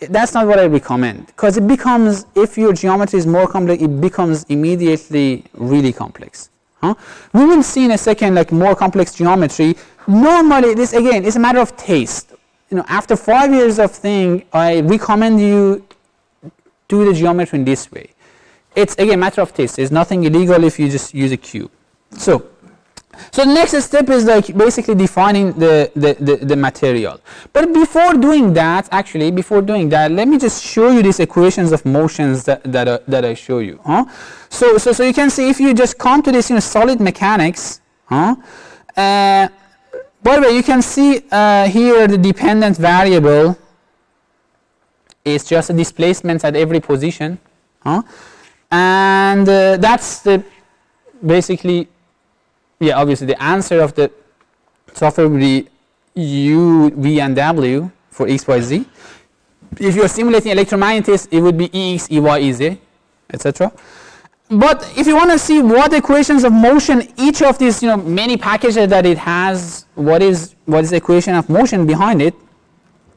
that's not what I recommend, because it becomes, if your geometry is more complex, it becomes immediately really complex. We will see in a second like more complex geometry. Normally, this again is a matter of taste. You know, after 5 years of thing, I recommend you do the geometry in this way. It's again matter of taste. There's nothing illegal if you just use a cube. So the next step is like basically defining the material. But before doing that, let me just show you these equations of motions that I show you. So you can see if you just come to this solid mechanics. By the way, you can see here the dependent variable is just a displacement at every position, and that's the basically. Yeah, obviously the answer of the software will be U, V, and W for X, Y, Z. If you are simulating electromagnetics, it would be EX, EY, EZ, etc. But if you want to see what equations of motion each of these many packages that it has, what is the equation of motion behind it,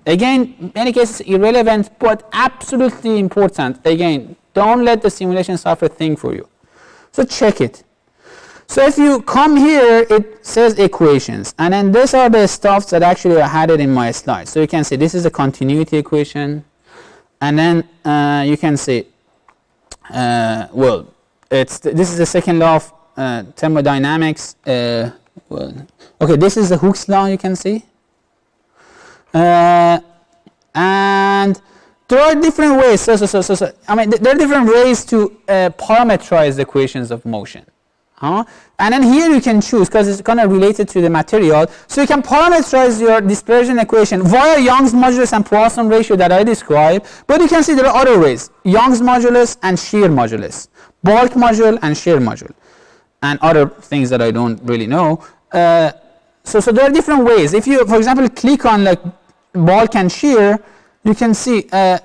again, in many cases irrelevant, but absolutely important. Again, don't let the simulation software think for you. So check it. So if you come here, it says equations, and then these are the stuffs that actually I had it in my slide. So you can see this is a continuity equation, and then you can see, well, this is the second law of thermodynamics. Okay, this is the Hooke's law. You can see, and there are different ways. So I mean, there are different ways to parameterize the equations of motion. And then here you can choose, because it's kind of related to the material, so you can parameterize your dispersion equation via Young's modulus and Poisson ratio that I described. But you can see there are other ways: Young's modulus and shear modulus, bulk module and shear module, and other things that I don't really know. So there are different ways. If you, for example, click on like bulk and shear, you can see you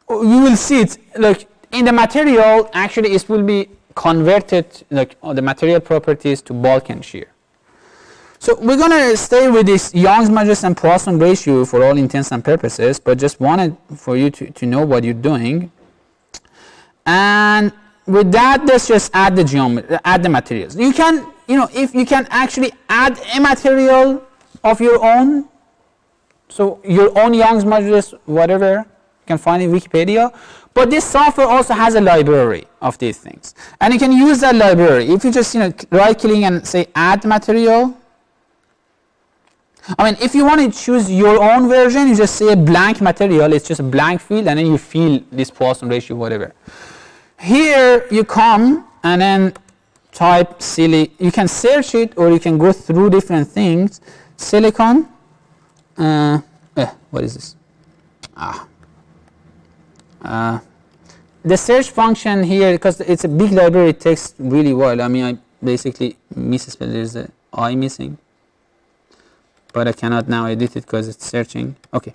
will see it like in the material. Actually, it will be converted like the material properties to bulk and shear. So we're going to stay with this Young's modulus and Poisson ratio for all intents and purposes, but just wanted for you to know what you're doing. And with that, let's just add the geometry, add the materials. You can, if you can actually add a material of your own, so your own Young's modulus, whatever, you can find in Wikipedia. But this software also has a library of these things, and you can use that library. If you just right-click and say add material. I mean, if you want to choose your own version, you just say a blank material. It's just a blank field, and then you fill this Poisson ratio, whatever. Here you come and then type you can search it, or you can go through different things. Silicon. What is this? The search function here, because it's a big library, it takes really while. I mean, I basically misspelled. There's an I missing, but I cannot now edit it because it's searching. Okay.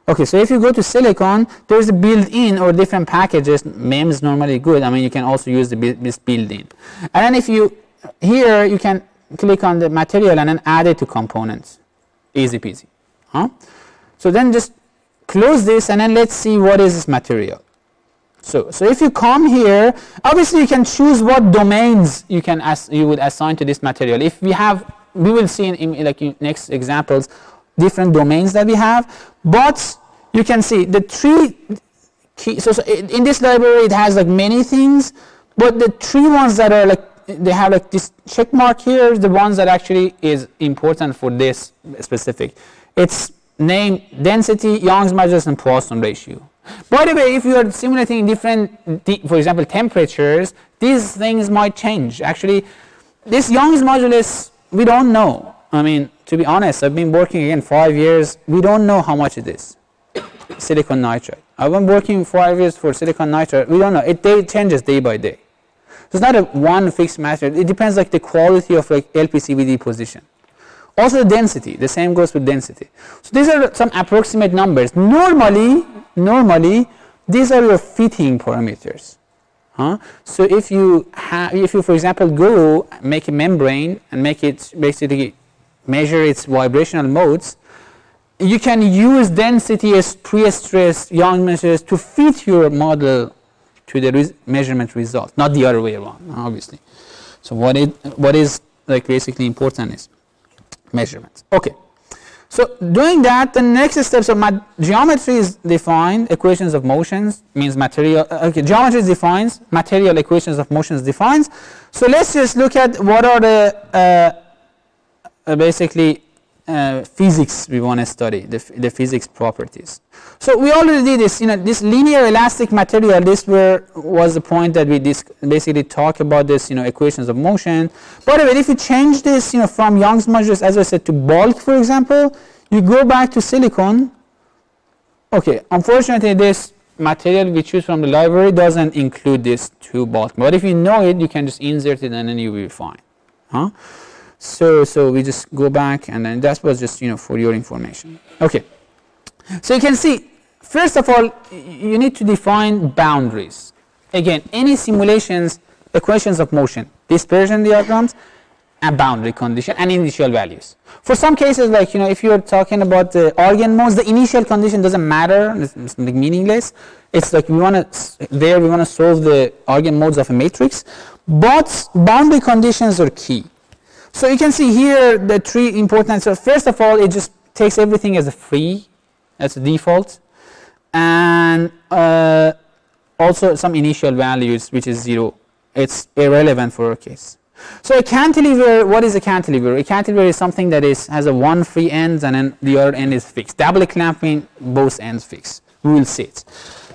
Okay, so if you go to Silicon, there's a built-in or different packages. MEM is normally good. I mean, you can also use this built-in. And then if you, here you can click on the material and then add it to components. Easy peasy. So then just close this, and then let's see what is this material. So if you come here, obviously you can choose what domains you would assign to this material. If we will see in next examples different domains that we have. But you can see the three key. So in this library it has like many things, but the three ones that are they have like this check mark here is the ones that actually is important for this specific. It's name, density, Young's modulus, and Poisson ratio. By the way, if you are simulating different, for example, temperatures, these things might change. Actually, this Young's modulus, we don't know. I mean, to be honest, I've been working again 5 years. We don't know how much it is. Silicon nitride. I've been working 5 years for silicon nitride. We don't know. It changes day by day. So it's not a one fixed material. It depends like the quality of like LPCVD position. Also the density. The same goes with density. So these are some approximate numbers. Normally, these are your fitting parameters. So if you for example go make a membrane and make it basically measure its vibrational modes, you can use density as pre-stress Young measures to fit your model to the measurement result, not the other way around, obviously. So what is like basically important is measurements. Okay. So doing that, the next steps of geometry is defined, equations of motions means material. Okay, geometry defines, material equations of motions defines. So let's just look at what are the basically physics we want to study, the physics properties. So we already did this, this linear elastic material. This was the point that we basically talk about this, equations of motion. By the way, if you change this, from Young's modulus, as I said, to bulk, for example, you go back to silicon. Okay, unfortunately, this material we choose from the library doesn't include this to bulk. But if you know it, you can just insert it and then you will be fine. So we just go back, and then that was just for your information. Okay. So you can see, first of all, you need to define boundaries. Again, any simulations, equations of motion, dispersion diagrams, and boundary condition and initial values. For some cases, like if you're talking about the eigenmodes, the initial condition doesn't matter; it's like meaningless. It's like we want to solve the eigenmodes of a matrix, but boundary conditions are key. So you can see here the three important. So first of all, it just takes everything as a free, as a default, and also some initial values, which is 0. It's irrelevant for our case. So a cantilever, what is a cantilever? A cantilever is something that has a one free end and then the other end is fixed. Double clamping, both ends fixed. We will see it.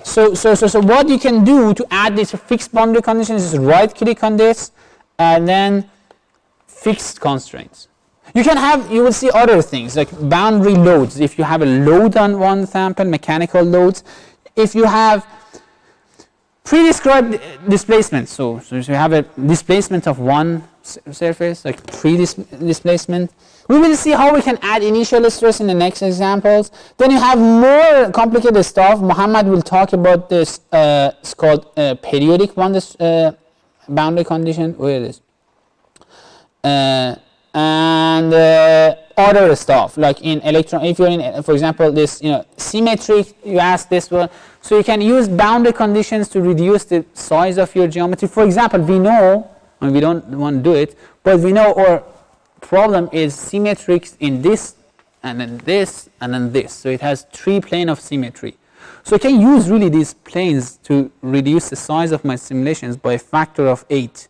So what you can do to add these fixed boundary conditions is right click on this and then fixed constraints. You will see other things like boundary loads. If you have a load on one sample, mechanical loads. If you have pre-described displacement, so if you have a displacement of one surface, like pre-displacement, we will see how we can add initial stress in the next examples. Then you have more complicated stuff. Muhammad will talk about this. It's called periodic boundary condition. Where it is? And other stuff like in electron, if you're in, for example, this symmetry, you ask this one, so you can use boundary conditions to reduce the size of your geometry. For example, we know, and we don't want to do it, but we know our problem is symmetric in this and then this and then this, so it has 3 planes of symmetry. So I can use really these planes to reduce the size of my simulations by a factor of 8.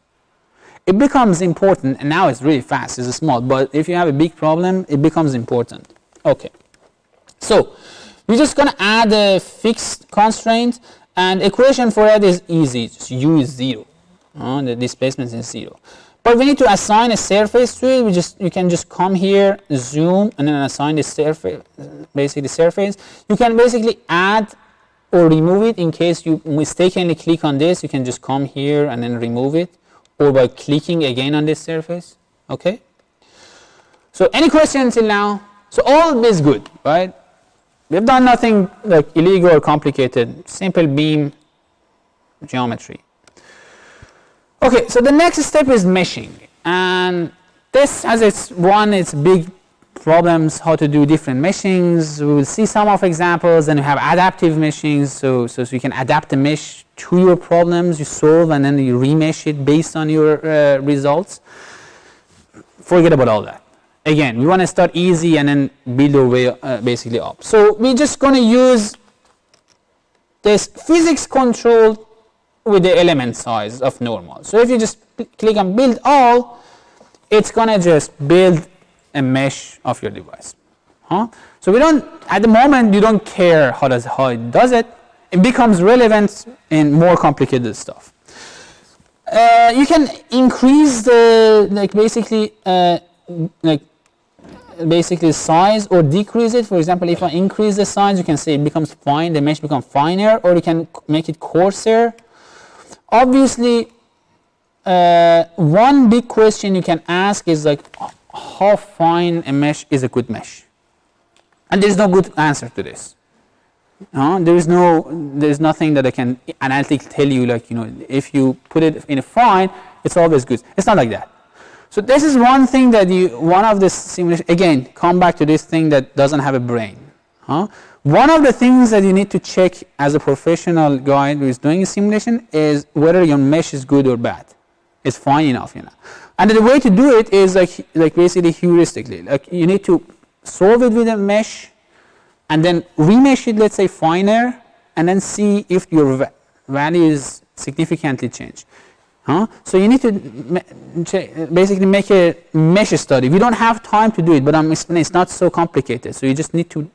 It becomes important, and now it's really fast, it's small, but if you have a big problem, it becomes important. Okay. So, we're just going to add a fixed constraint, and equation for that is easy, just U is 0. The displacement is 0. But we need to assign a surface to it. You can just come here, zoom, and then assign the surface, basically the surface. You can basically add or remove it in case you mistakenly click on this. You can just come here and then remove it, or by clicking again on this surface. Okay. So any questions till now? So all is good, right? We've done nothing like illegal or complicated. Simple beam geometry. Okay, so the next step is meshing, and this has its big problems, how to do different meshings. We will see some of examples, and you have adaptive meshings, so you can adapt the mesh to your problems you solve, and then you remesh it based on your results. Forget about all that. Again, we want to start easy and then build our way basically up. So we're just going to use this physics control with the element size of normal. So if you just click on build all, it's going to just build a mesh of your device. So we don't, at the moment, you don't care how it does it. It becomes relevant in more complicated stuff. You can increase the basically basically size or decrease it. For example, if I increase the size, you can see it becomes fine, the mesh becomes finer, or you can make it coarser. Obviously, one big question you can ask is like, how fine a mesh is a good mesh? And there is no good answer to this. There is nothing that I can analytically tell you, like, if you put it in a fine, it's always good. It's not like that. So this is one thing that one of the simulation, again, come back to this thing that doesn't have a brain. One of the things that you need to check as a professional guy who is doing a simulation is whether your mesh is good or bad. It's fine enough, And the way to do it is like basically heuristically. Like you need to solve it with a mesh, and then remesh it, let's say, finer, and then see if your values significantly change. So you need to basically make a mesh study. We don't have time to do it, but I'm explaining it's not so complicated. So you just need to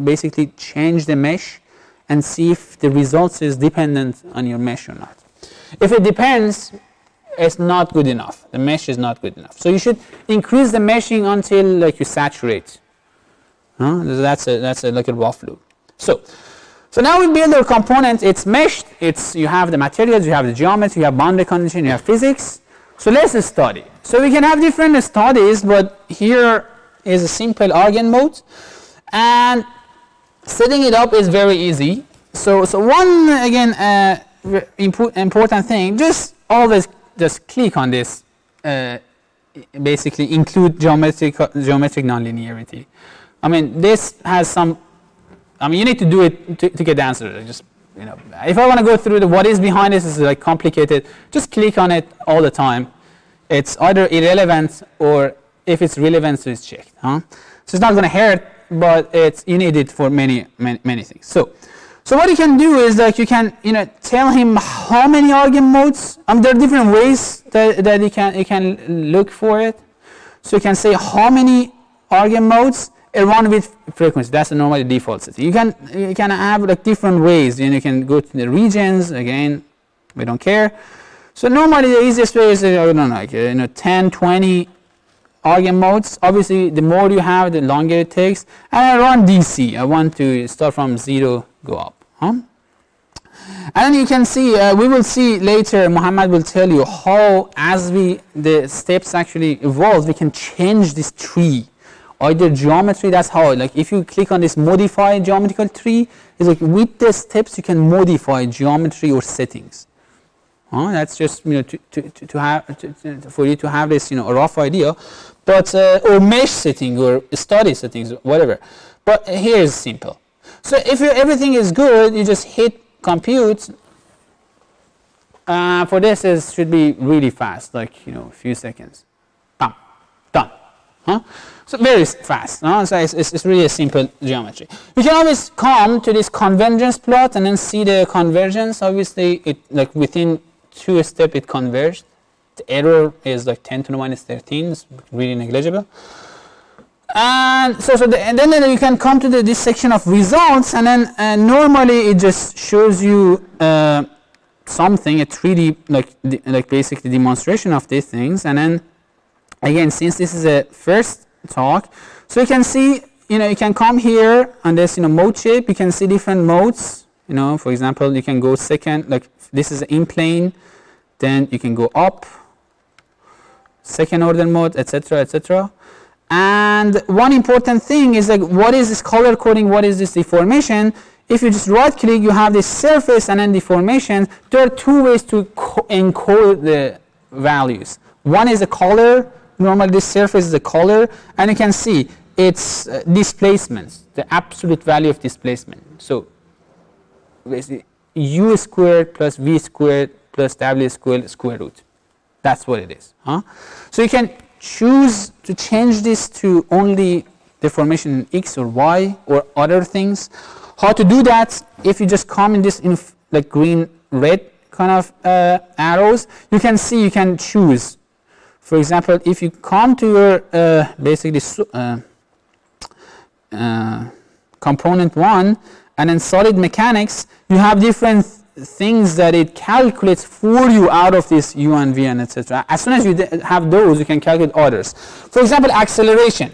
basically change the mesh and see if the results is dependent on your mesh or not. If it depends, it's not good enough. The mesh is not good enough. So you should increase the meshing until like you saturate. That's like a rough loop. So now we build our component. It's meshed. You have the materials, you have the geometry, you have boundary condition, you have physics. So let's study. So we can have different studies, but here is a simple Argand mode, and setting it up is very easy. So one again important thing, just always just click on this. Basically include geometric nonlinearity. I mean, this has some. I mean, you need to do it to get the answer. Just if I want to go through what is behind this is like complicated. Just click on it all the time. It's either irrelevant or if it's relevant, so it's checked. So it's not going to hurt, but you need it for many things. So what you can do is like you can tell him how many Argand modes. There are different ways that you can look for it. So you can say how many Argand modes around with frequency. That's the normally default setting. You can have like different ways. You can go to the regions. Again, we don't care. So normally the easiest way is I don't know, like 10, 20 Argand modes. Obviously, the more you have, the longer it takes. And I run DC. I want to start from 0, go up. And then you can see, we will see later, Muhammad will tell you how, as the steps actually evolve, we can change this tree. Either geometry, that's how, like if you click on this modify geometrical tree, it's like with the steps you can modify geometry or settings. That's just for you to have this a rough idea, but or mesh setting or study settings, whatever. But here is simple. So if everything is good, you just hit compute. For this, should be really fast, like a few seconds. Bam, done. So very fast. So it's really a simple geometry. You can always come to this convergence plot and then see the convergence. Obviously, it like within 2 steps it converged. The error is like 10 to the minus 13. It's really negligible. And and then you can come to this section of results, and then normally it just shows you something, a 3D like basically demonstration of these things. And then again, since this is a first talk, so you can see you can come here on this mode shape. You can see different modes. For example, you can go second, like this is in plane, then you can go up, second order mode, etc., etc. And one important thing is like, what is this color coding? What is this deformation? If you just right click, you have this surface and then deformation. There are 2 ways to encode the values. One is a color. Normally this surface is a color, and you can see it's displacements, the absolute value of displacement. So basically u squared plus v squared plus w squared square root. That's what it is. So you can choose to change this to only deformation in x or y or other things. How to do that? If you just come in this like green red kind of arrows, you can see you can choose. For example, if you come to your basically component 1 and then solid mechanics, you have different things that it calculates for you out of this u and v and etc. As soon as you have those, you can calculate others. For example, acceleration.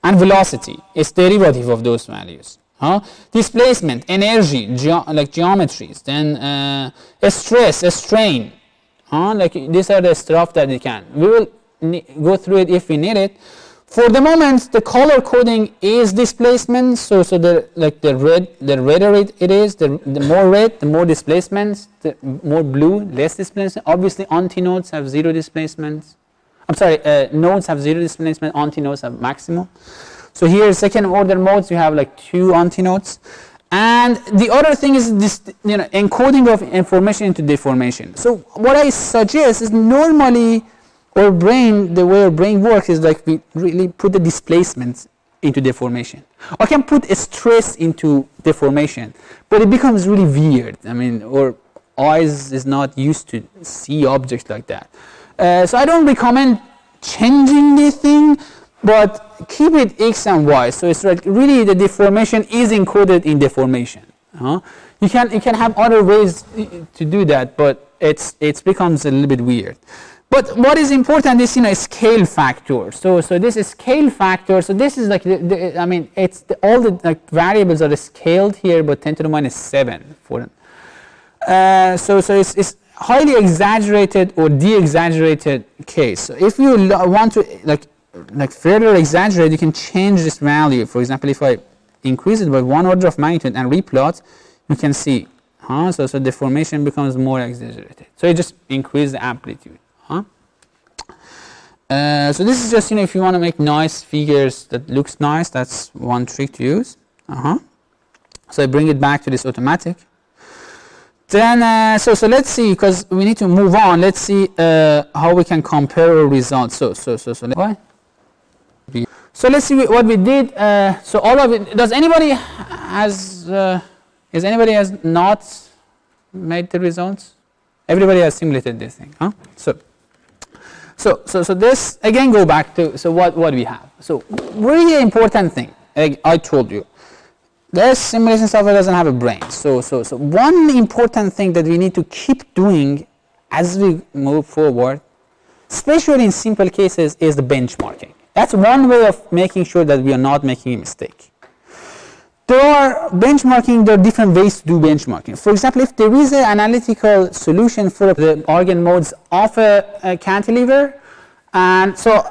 and velocity, its derivative of those values. Displacement, energy, like geometries, then stress, strain. Like these are the stuff that we can. We will go through it if we need it. For the moment, the color coding is displacement. So the redder it is, the more red, the more displacements. The more blue, less displacement. Obviously, antinodes have zero displacements. I'm sorry, nodes have zero displacement. Antinodes have maximum. So here, second order modes, you have like 2 antinodes. And the other thing is this, encoding of information into deformation. So what I suggest is normally our brain, the way our brain works is like we really put the displacements into deformation. I can put a stress into deformation, but it becomes really weird. I mean, our eyes is not used to see objects like that. So I don't recommend changing the thing, but keep it X and Y. So it's like really the deformation is encoded in deformation. You can have other ways to do that, but it becomes a little bit weird. But what is important is scale factor. So this is scale factor. So this is like I mean it's all the like variables are scaled here, but 10 to the minus 7 for them. So it's highly exaggerated or de-exaggerated case. So if you want to like further exaggerate, you can change this value. For example, if I increase it by 1 order of magnitude and replot, you can see, so deformation becomes more exaggerated. So it just increases the amplitude. So this is just if you want to make nice figures that looks nice, that's one trick to use. So I bring it back to this automatic. Then so let's see, because we need to move on. Let's see how we can compare our results. So let's see what we did. So all of it. Does anybody has not made the results? Everybody has simulated this thing, So this again go back to what we have. So really important thing I told you. This simulation software doesn't have a brain. So one important thing that we need to keep doing as we move forward, especially in simple cases, is the benchmarking. That's one way of making sure that we are not making a mistake. There are different ways to do benchmarking. For example, if there is an analytical solution for the eigenmodes of a cantilever, and so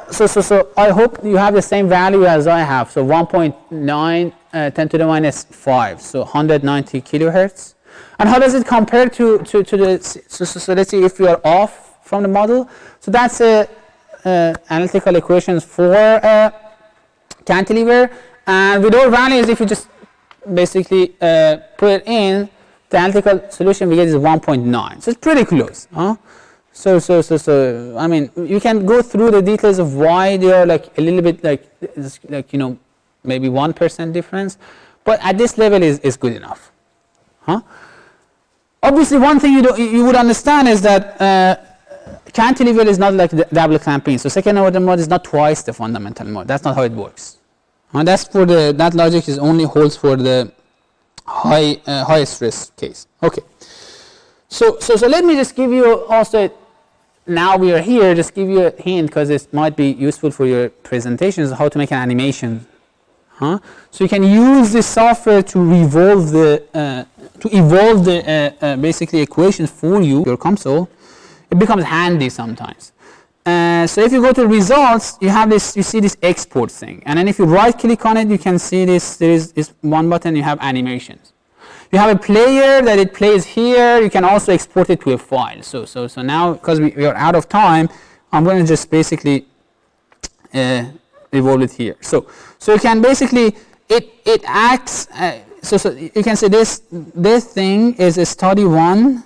I hope you have the same value as I have. So 1.9 10 to the minus 5, so 190 kilohertz. And how does it compare to the? So let's see if we are off from the model. So that's analytical equations for cantilever, and with our values, if you just basically put it in, the analytical solution we get is 1.9. So it's pretty close. So I mean, you can go through the details of why they are like a little bit like maybe 1% difference, but at this level is good enough. Obviously, one thing you would understand is that cantilever is not like the double clamping. So second order mode is not twice the fundamental mode. That's not how it works. That's for that logic is only holds for the high stress case. Okay. So let me just give you also, now we are here, just give you a hint because it might be useful for your presentations, how to make an animation. So you can use this software to evolve the basically equations for you, your console. It becomes handy sometimes. So if you go to results, you have this. You see this export thing, and then if you right click on it, you can see this. There is this one button. You have animations. You have a player that it plays here. You can also export it to a file. So now, because we are out of time, I'm going to just basically evolve it here. So you can basically it acts. So you can say this thing is a study one.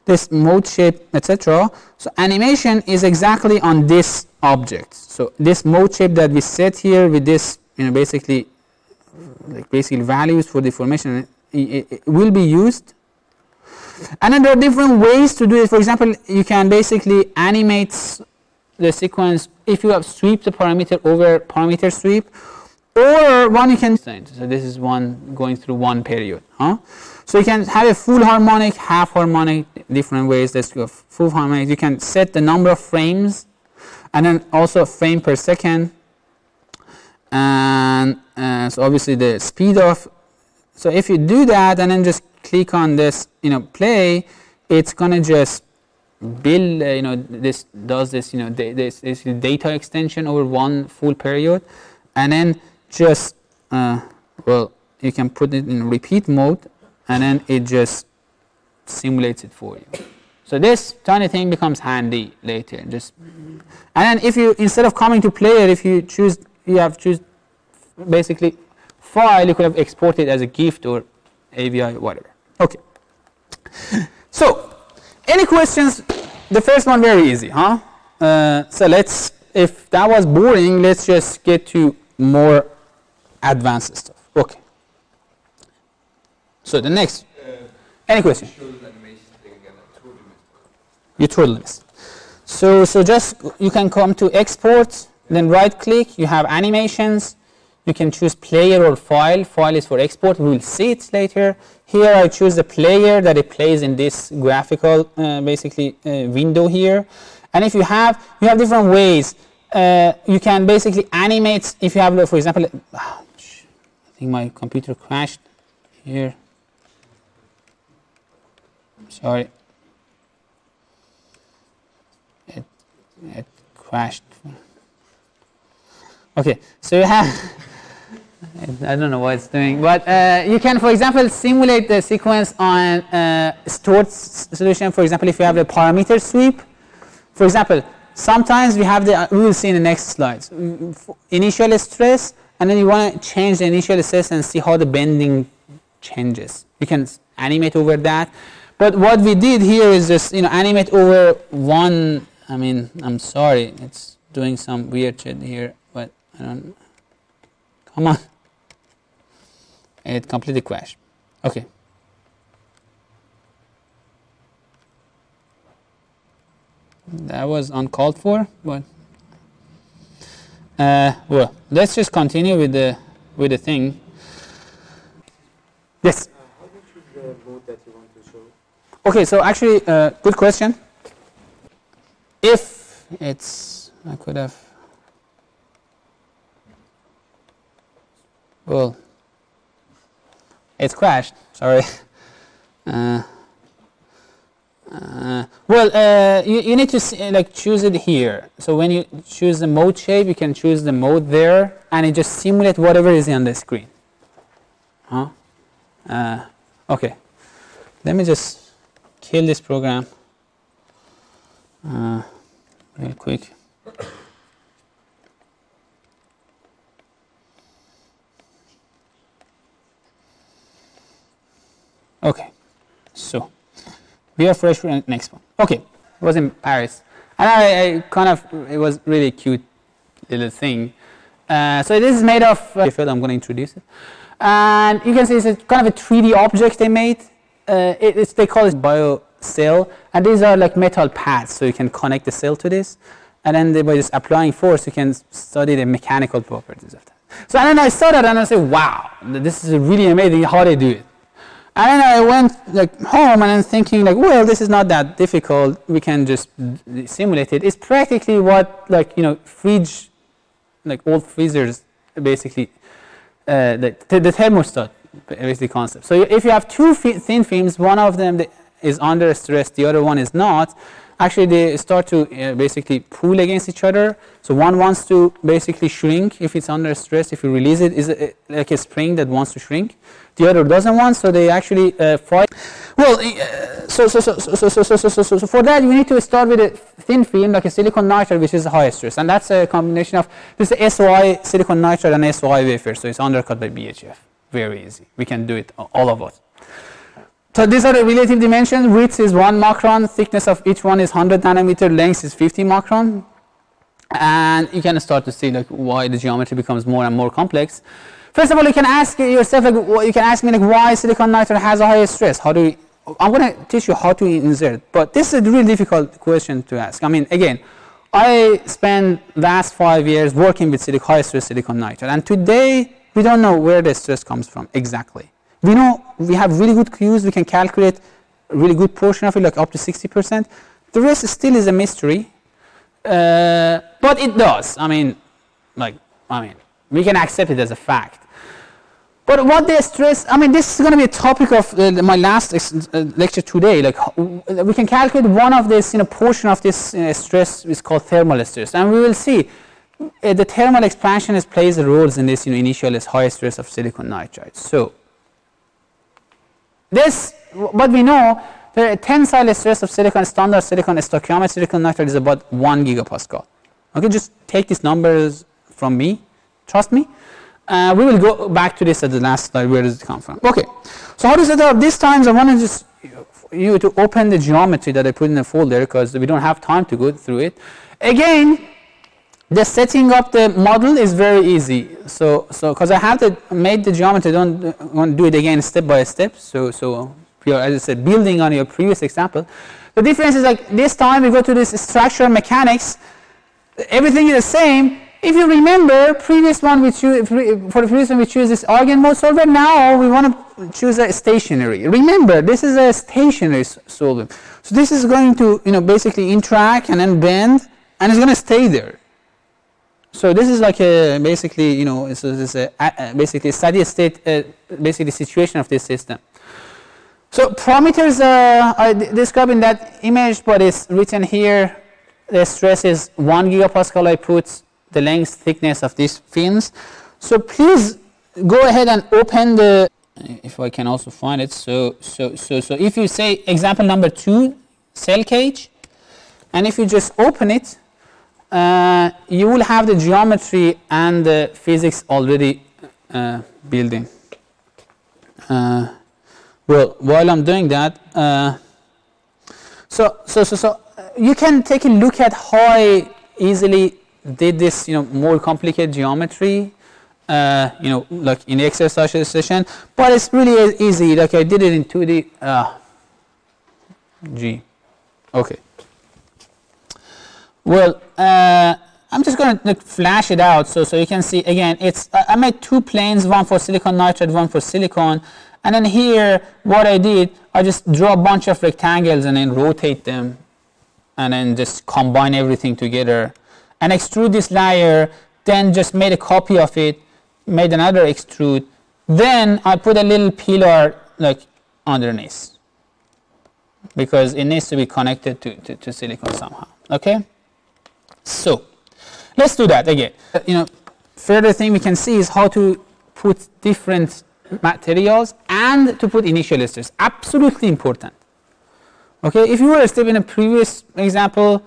This mode shape, etc. So animation is exactly on this object. So this mode shape that we set here with this, basically values for deformation, it will be used. And then there are different ways to do it. For example, you can basically animate the sequence if you have sweep the parameter over parameter sweep, or one you can. So this is one going through one period. So you can have a full harmonic, half harmonic, different ways. Let's go full harmonic. You can set the number of frames, and then also frame per second. and so obviously the speed of, so if you do that and then just click on this, play, it's gonna just build, this does this, this data extension over one full period, and then just, well, you can put it in repeat mode, and then it just simulates it for you. So this tiny thing becomes handy later. Just, and then if you, instead of coming to player, if you choose, choose basically file, you could have exported as a GIF or AVI, whatever. Okay. So, any questions? The first one very easy, huh? So let's, if that was boring, let's just get to more advanced stuff. Okay. So the next, any question? You totally missed. So just, you can come to export, then right click, you have animations, you can choose player or file. File is for export, we will see it later. Here I choose the player that it plays in this graphical basically window here. And if you have different ways. You can basically animate, if you have, for example, I think my computer crashed here. Sorry. It crashed. Okay, so you have, I don't know what it's doing, but you can, for example, simulate the sequence on stored solution. For example, if you have a parameter sweep, for example, sometimes we have we will see in the next slides, initial stress, and then you want to change the initial stress and see how the bending changes. You can animate over that. But what we did here is just, animate over one, I'm sorry, it's doing some weird shit here, but I don't, come on. It completely crashed. Okay. That was uncalled for, but well, let's just continue with the thing. Yes. How do you choose the mode that you want to show? Okay, so actually, good question. If it's, I could have, well, it's crashed. Sorry. Well, you need to choose it here. So when you choose the mode shape, you can choose the mode there, and it just simulates whatever is on the screen. Huh? Okay. Let me just kill this program real quick. Okay. So we are fresh for the next one. Okay, it was in Paris, and it was really cute little thing. So this is made of EPFL. I'm going to introduce it, and you can see it's kind of a 3D object they made. They call it bio cell, and these are like metal pads, so you can connect the cell to this, and then by just applying force, you can study the mechanical properties of that. So and then I saw that, and I said, "Wow, this is really amazing how they do it." And then I went home and I'm thinking well, this is not that difficult. We can just simulate it. It's practically what fridge, old freezers basically, the thermostat basically concept. So if you have two thin films, one of them is under stress, the other one is not. Actually, they start to basically pull against each other. So one wants to basically shrink if it's under stress. If you release it, is like a spring that wants to shrink. The other doesn't want, so they actually fight. Well, so for that, you need to start with a thin film, like a silicon nitride, which is high stress. And that's a combination of this SOI silicon nitride and SOI wafer. So it's undercut by BHF. Very easy. We can do it, all of us. So these are the relative dimensions. Width is 1 micron. Thickness of each one is 100 nanometer. Length is 50 micron. And you can start to see why the geometry becomes more and more complex. First of all, you can ask yourself, you can ask me why silicon nitride has a higher stress. How do we? I'm going to teach you how to insert. But this is a really difficult question to ask. Again, I spent last 5 years working with high stress silicon nitride, and today we don't know where the stress comes from exactly. We know we have really good Qs. We can calculate a really good portion of it, up to 60%. The rest still is a mystery, but it does. We can accept it as a fact. But what they stress, I mean, this is going to be a topic of my last lecture today. Like, we can calculate one of this, portion of this stress is called thermal stress, and we will see the thermal expansion plays a role in this, initial high stress of silicon nitride. So, this, what we know, the tensile stress of silicon, standard silicon stoichiometric silicon nitride is about 1 gigapascal. Okay, just take these numbers from me. Trust me. We will go back to this at the last slide. Where does it come from? Okay, so how to set up? This time I want to just you to open the geometry that I put in the folder because we don't have time to go through it. Again, the setting up the model is very easy. So because I have made the geometry, don't want to do it again step by step. So as I said, building on your previous example. The difference is like this time we go to this structural mechanics. Everything is the same. If you remember, previous one we choose for the previous one we choose this eigenmode solver. Now we want to choose a stationary. Remember, this is a stationary solver. So this is going to basically interact and then bend, and it's going to stay there. So this is like a basically it's a basically steady state basically situation of this system. So parameters I described in that image, but it's written here. The stress is 1 gigapascal. I put the length thickness of these fins. So please go ahead and open the, if I can also find it. So if you say example number 2, cell cage, and if you just open it, you will have the geometry and the physics already building. Well, while I'm doing that, so you can take a look at how I easily did this, more complicated geometry, like in the exercise session, but it's really easy. Like I did it in 2D. Okay. Well, I'm just going to flash it out so you can see again. It's I made 2 planes, one for silicon nitride, one for silicon, and then here what I did, I just draw a bunch of rectangles and then rotate them, and then just combine everything together. And extrude this layer, then just made a copy of it, made another extrude. Then I put a little pillar like underneath because it needs to be connected to silicon somehow. Okay, so let's do that again. Further thing we can see is how to put different materials and to put initial stress. Absolutely important. Okay, if you were still in a previous example,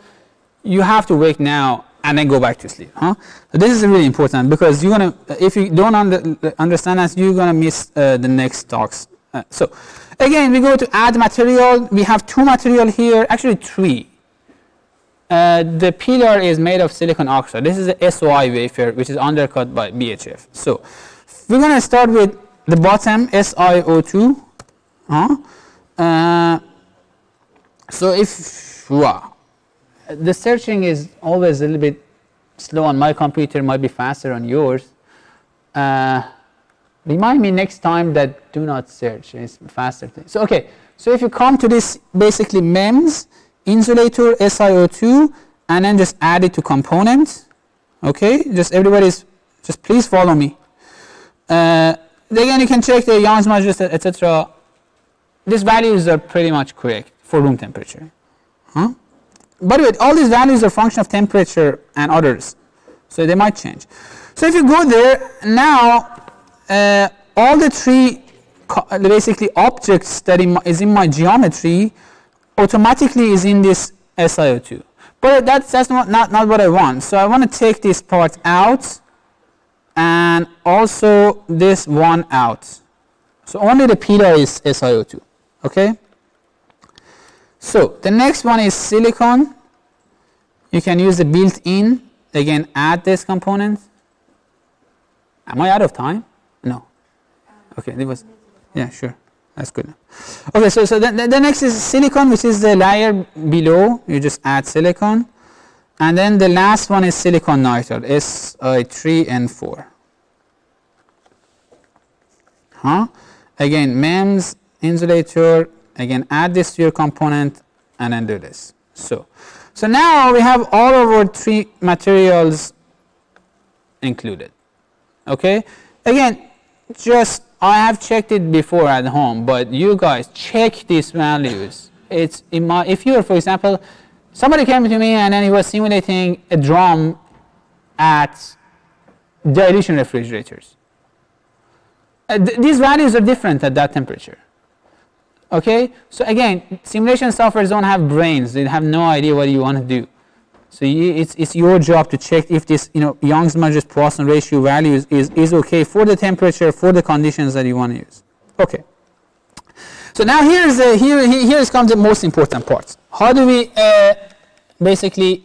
you have to wake now and then go back to sleep. So this is really important because you're gonna, if you don't understand us, you're gonna miss the next talks. So again, we go to add material. We have 2 material here, actually 3. The pillar is made of silicon oxide. This is a SOI wafer, which is undercut by BHF. So we're gonna start with the bottom SiO2. So if the searching is always a little bit slow on my computer, might be faster on yours. Remind me next time that do not search, it's faster thing. So okay, so if you come to this basically MEMS, insulator, SiO2, and then just add it to components. Okay, just everybody's, just please follow me. Again, you can check the Young's modulus, etc. These values are pretty much correct for room temperature. By the way, all these values are function of temperature and others, so they might change. So if you go there now, all the 3 basically objects that is in my geometry automatically is in this SiO2. But that's not what I want. So I want to take this part out and also this one out. So only the pillar is SiO2. Okay. So the next one is silicon. You can use the built-in. Again, add this component. Am I out of time? No. Okay, it was. Yeah, sure. That's good. Okay, so the next is silicon, which is the layer below. You just add silicon, and then the last one is silicon nitride, Si3N4. Again, MEMS insulator. Again, add this to your component, and then do this. So now we have all of our 3 materials included. Okay, again, just I have checked it before at home, but you guys check these values. It's in my, if you're, for example, somebody came to me and then he was simulating a drum at dilution refrigerators. These values are different at that temperature. Okay, so again, simulation softwares don't have brains; they have no idea what you want to do. So it's your job to check if this, Young's Modulus-Poisson ratio value is okay for the temperature, for the conditions that you want to use. Okay. So now here comes the most important part. How do we basically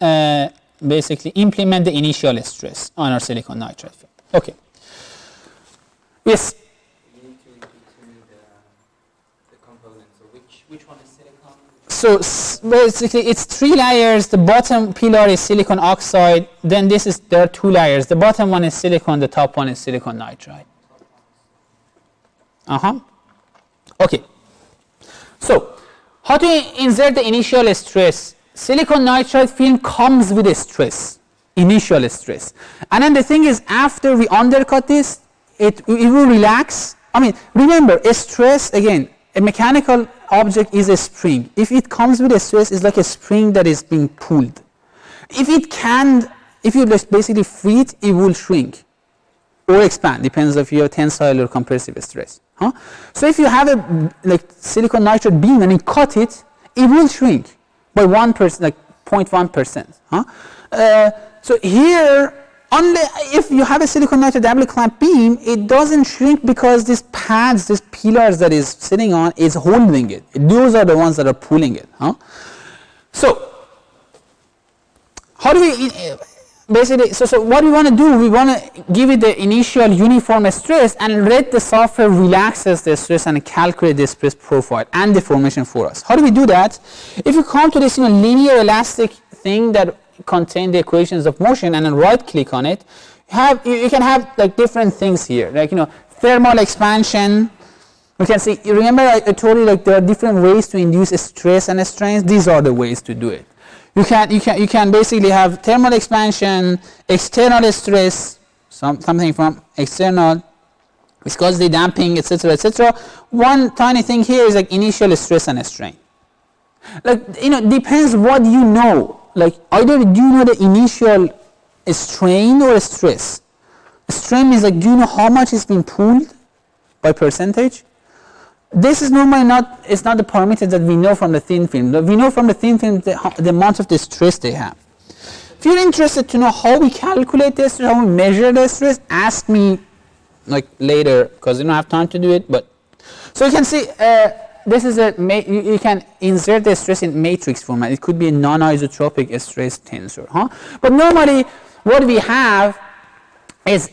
implement the initial stress on our silicon nitride film? Okay. Yes. You need to me the components. So which one is silicon? So basically, it's 3 layers. The bottom pillar is silicon oxide. Then there are 2 layers. The bottom one is silicon. The top one is silicon nitride. Okay. So how to insert the initial stress? Silicon nitride film comes with a stress, initial stress, and then the thing is, after we undercut this, it will relax. I mean, remember, a stress, again, a mechanical object is a spring. If it comes with a stress, it's like a spring that is being pulled. If you just basically free it, it will shrink or expand, depends if you have tensile or compressive stress. So if you have a silicon nitride beam and you cut it, it will shrink by 1%, like 0.1%. So here, if you have a silicon nitride double clamp beam, it doesn't shrink because these pads, these pillars that is sitting on, is holding it. Those are the ones that are pulling it. So how do we basically? So what we want to do? We want to give it the initial uniform stress and let the software relaxes the stress and calculate the stress profile and deformation for us. How do we do that? If you come to this linear elastic thing that contain the equations of motion and then right click on it, you can have like different things here, like thermal expansion. You can see, remember I told you like there are different ways to induce a stress and a strain. These are the ways to do it. You can basically have thermal expansion, external stress, something from external, viscosity damping, etc., etc. One tiny thing here is like initial stress and strain. Like depends what you know. Like either do you know the initial strain or stress. Strain is like, do you know how much is being pulled by percentage? This is normally not the parameter that we know from the thin film. We know from the thin film the amount of the stress they have. If you're interested to know how we calculate this, how we measure the stress, ask me like later, because you don't have time to do it. But so you can see this is you can insert the stress in matrix format. It could be a non-isotropic stress tensor. But normally what we have is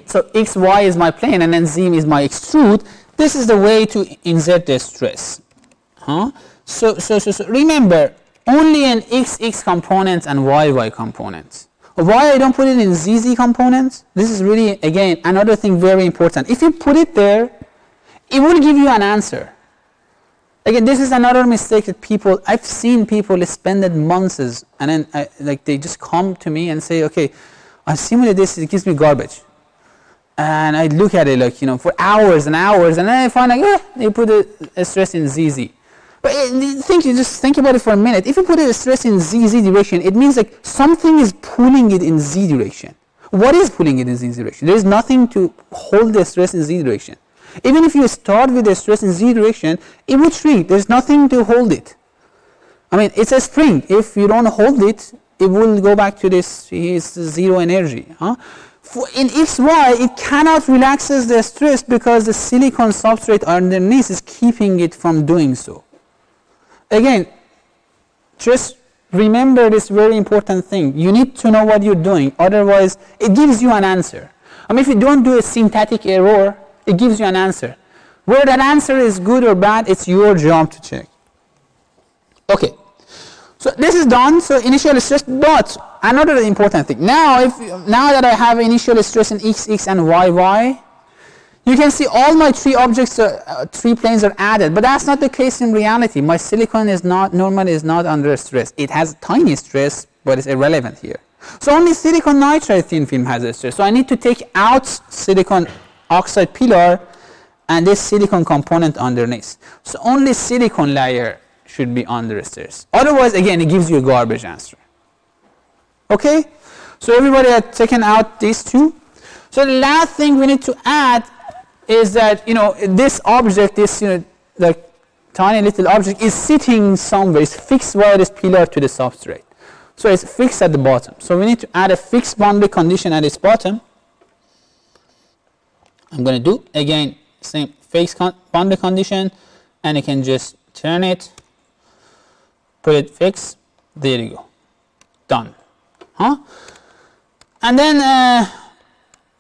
so x, y is my plane and then z is my extrude. This is the way to insert the stress. So remember, only an x component and y components. Why I don't put it in z components? This is really, again, another thing very important. If you put it there, it will give you an answer. Again, this is another mistake that I've seen people spend months and then they just come to me and say, okay, I simulate this, it gives me garbage. And I look at it for hours and hours, and then I find they put a stress in ZZ. But just think about it for a minute. If you put a stress in ZZ direction, it means like something is pulling it in Z direction. What is pulling it in Z direction? There is nothing to hold the stress in Z direction. Even if you start with the stress in Z direction, it would shrink. There's nothing to hold it. I mean, it's a spring. If you don't hold it, it will go back to this zero energy. In XY, it cannot relaxes the stress because the silicon substrate underneath is keeping it from doing so. Again, just remember this very important thing. You need to know what you're doing, otherwise it gives you an answer. I mean, if you don't do a syntactic error, it gives you an answer. Where that answer is good or bad, it's your job to check. Okay. So this is done, so initial stress, but another important thing. Now that I have initial stress in x and y, you can see all my 3 objects, 3 planes are added, but that's not the case in reality. My silicon normally is not under stress. It has tiny stress, but it's irrelevant here. So only silicon nitride thin film has a stress. So I need to take out silicon oxide pillar and this silicon component underneath. So only silicon layer should be under stress. Otherwise, again, it gives you a garbage answer. Okay? So everybody had taken out these two. So the last thing we need to add is that, this object, this, like tiny little object is sitting somewhere. It's fixed via this pillar to the substrate. So it's fixed at the bottom. So we need to add a fixed boundary condition at its bottom. I'm going to do, again, same fixed boundary condition, and you can just turn it, put it fixed, there you go, done. And then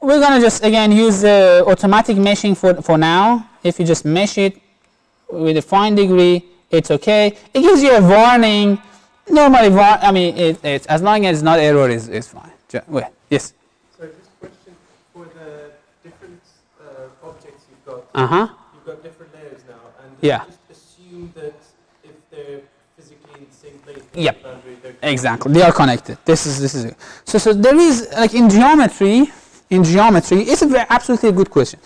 we're going to just, again, use automatic meshing for now. If you just mesh it with a fine degree, it's okay. It gives you a warning. Normally, it's as long as it's not error, is fine. Wait, yes? So this question, for the different objects you've got, you've got different layers now, and just assume that if they're physically in the same place, Yep. the boundary, Exactly, they are connected. This is it. So there is, like in geometry, it's absolutely a good question.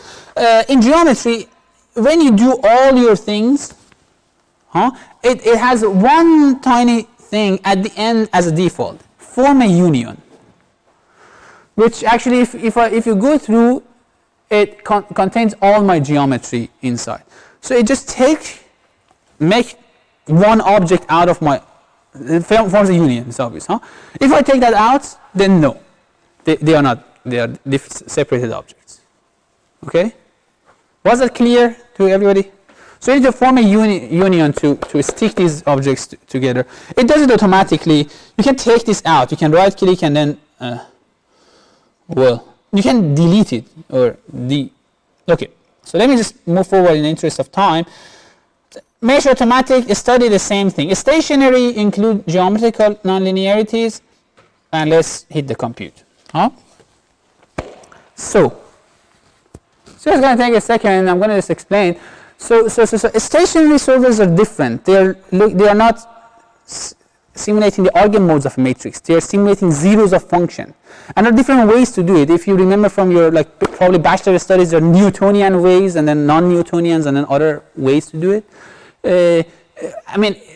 In geometry, when you do all your things, it has one tiny thing at the end as a default, form a union, which actually if you go through, it contains all my geometry inside. So it just make one object out of my, it forms a union, it's obvious. If I take that out, then no, they are not, they are separated objects. Okay, was that clear to everybody? So you need to form a union to stick these objects together. It does it automatically. You can take this out. You can right click and then, you can delete it or okay. So let me just move forward in the interest of time. Mesh automatic, study the same thing. Stationary include geometrical nonlinearities, and let's hit the compute. So it's going to take a second, and I'm going to just explain. So stationary solvers are different. They are not simulating the eigenmodes of a matrix. They are simulating zeros of function. And there are different ways to do it. If you remember from your probably bachelor studies, there are Newtonian ways and then non-Newtonians and then other ways to do it.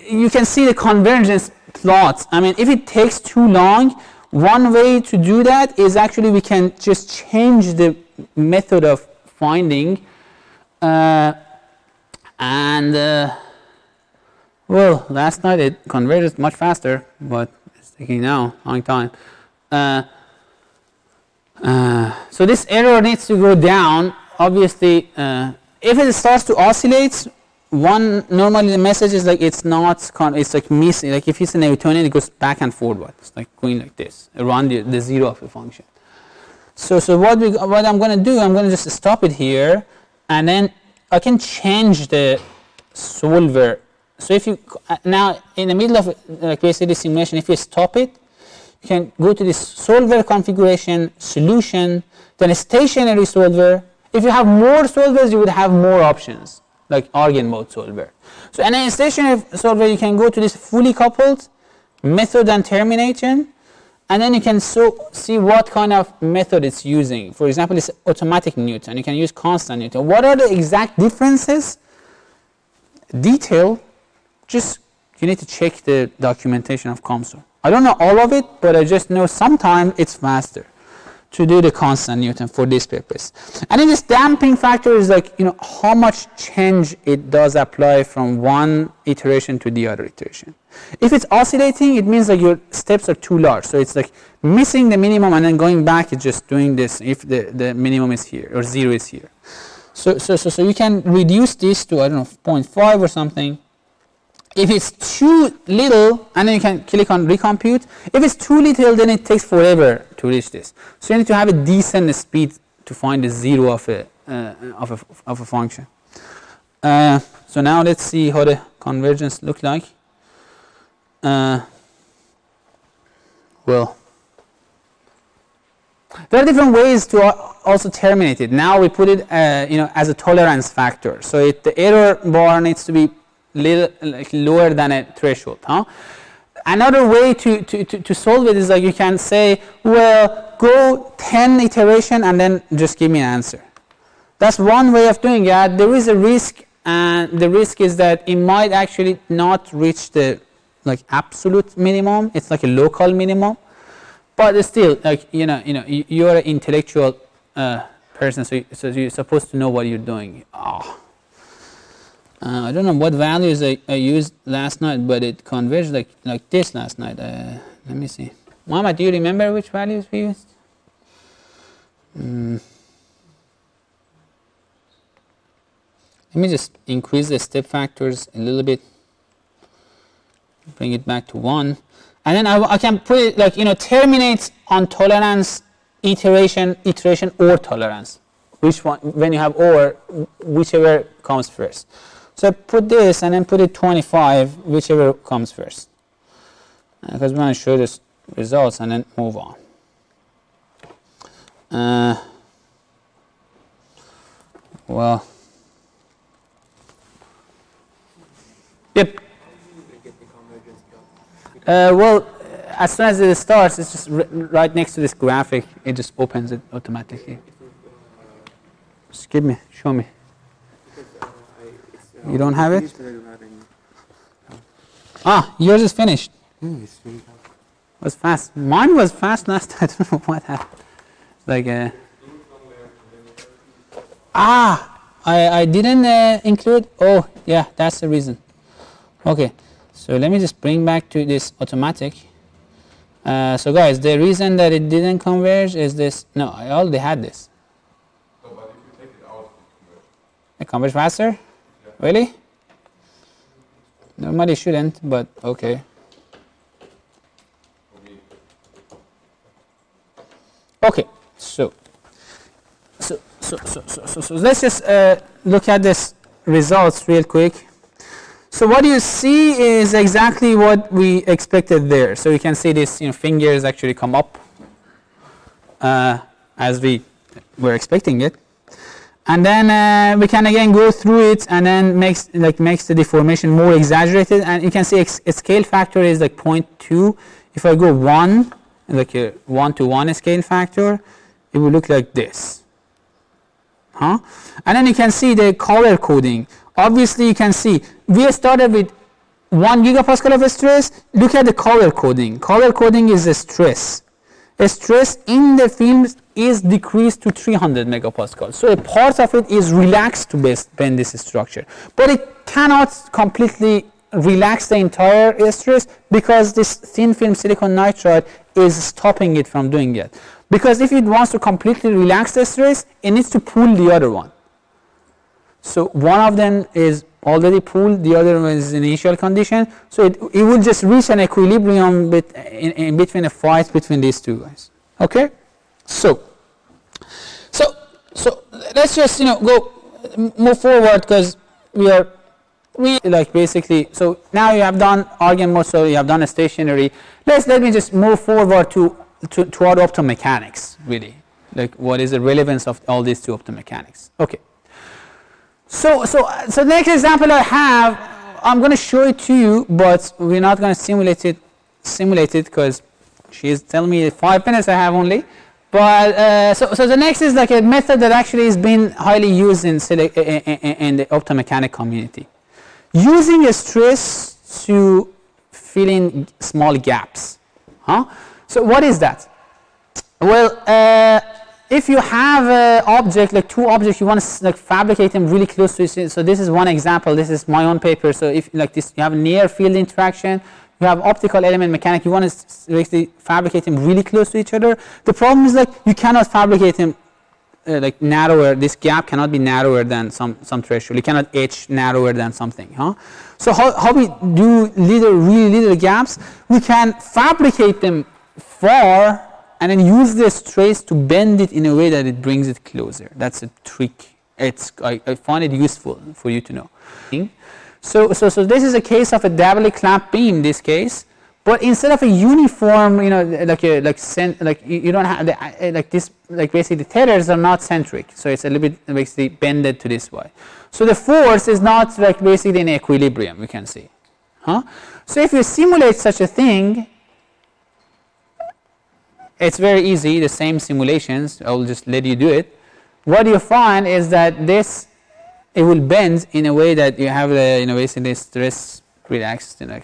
You can see the convergence plots. If it takes too long, one way to do that is actually we can just change the method of finding. Last night it converged much faster, but it's taking now a long time. So this error needs to go down. Obviously, if it starts to oscillate, normally the message is like it's not, it's like missing. Like if it's a Newtonian, it goes back and forward. It's like going like this around the zero of the function. So what I'm going to do, I'm going to just stop it here, and then I can change the solver. So if you now in the middle of basically simulation, if you stop it, you can go to this solver configuration, solution, then a stationary solver. If you have more solvers, you would have more options, like eigenmode solver. So in a stationary solver, you can go to this fully coupled method and termination, and then you can see what kind of method it's using. For example, it's automatic Newton. You can use constant Newton. What are the exact differences? Detail, just you need to check the documentation of COMSOL. I don't know all of it, but I just know sometimes it's faster to do the constant Newton for this purpose. And then this damping factor is like, how much change it does apply from one iteration to the other iteration. If it's oscillating, it means like your steps are too large. So it's like missing the minimum and then going back, it's just doing this if the minimum is here or 0 is here. So you can reduce this to, 0.5 or something. If it's too little, and then you can click on recompute. If it's too little, then it takes forever to reach this. So you need to have a decent speed to find the zero of a function. So now let's see how the convergence looks like. There are different ways to also terminate it. Now we put it, as a tolerance factor. So the error bar needs to be lower than a threshold. another way to solve it is like you can say, well, go 10 iteration and then just give me an answer. That's one way of doing it. There is a risk, and the risk is that it might actually not reach the like absolute minimum. It's like a local minimum, but it's still like you're an intellectual person, so you're supposed to know what you're doing. I don't know what values I used last night, but it converged like this last night. Let me see. Muhammad, do you remember which values we used? Let me just increase the step factors a little bit. Bring it back to 1. And then I can put it like, terminates on tolerance, iteration, or tolerance. Which one, when you have or, whichever comes first. So I put this and then put it 25, whichever comes first. Because we want to show the results and then move on. Well, yep. Well, as soon as it starts, it's just right next to this graphic. It just opens it automatically. Just give me, show me. You don't have it? Yours is finished. Was fast. Mine was fast last time. I don't know what happened. Like, I didn't include. Oh, yeah, that's the reason. Okay, so let me just bring back to this automatic. So guys, the reason that it didn't converge is this. No, I already had this. No, but if you take it out, it converge faster? Yeah. Really? Normally shouldn't, but okay. Okay, so let's just look at this results real quick. So what you see is exactly what we expected there. So you can see this, fingers actually come up as we were expecting it, and then we can again go through it and then makes the deformation more exaggerated. And you can see a scale factor is like 0.2. If I go 1, like a 1-to-1 scale factor, it will look like this. And then you can see the color coding. Obviously, you can see we started with 1 gigapascal of stress. Look at the color coding. Color coding is a stress. A stress in the films is decreased to 300 megapascal. So a part of it is relaxed to bend this structure, but it cannot completely relax the entire stress because this thin film silicon nitride is stopping it from doing it. Because if it wants to completely relax the stress, it needs to pull the other one. So one of them is already pulled, the other one is in initial condition. So it will just reach an equilibrium in between a fight between these two guys. Okay? So let's just go move forward because we like basically. So now you have done argument mode, so you have done a stationary. Let me just move forward to our optomechanics, really. Like what is the relevance of all these two optomechanics? Okay. So the next example I have, I'm going to show it to you, but we're not going to simulate it because she's telling me 5 minutes I have only. But so the next is like a method that actually has been highly used in the optomechanic community, using a stress to fill in small gaps. So what is that? Well, if you have an object, like two objects, you want to fabricate them really close to each other. So this is one example. This is my own paper. So if like this, you have near field interaction, you have optical element mechanics, you want to basically fabricate them really close to each other. The problem is you cannot fabricate them like narrower. This gap cannot be narrower than some threshold. You cannot etch narrower than something. So how we do really little gaps? We can fabricate them far and then use this trace to bend it in a way that it brings it closer. That's a trick. I find it useful for you to know. So this is a case of a doubly clamped beam. This case, but instead of a uniform, you don't have basically the tethers are not centric. So it's a little bit basically bended to this way. So the force is not like basically in equilibrium. We can see. So if you simulate such a thing, it's very easy, the same simulations, I will just let you do it. What you find is that this, it will bend in a way that you have the, basically stress relaxed, in the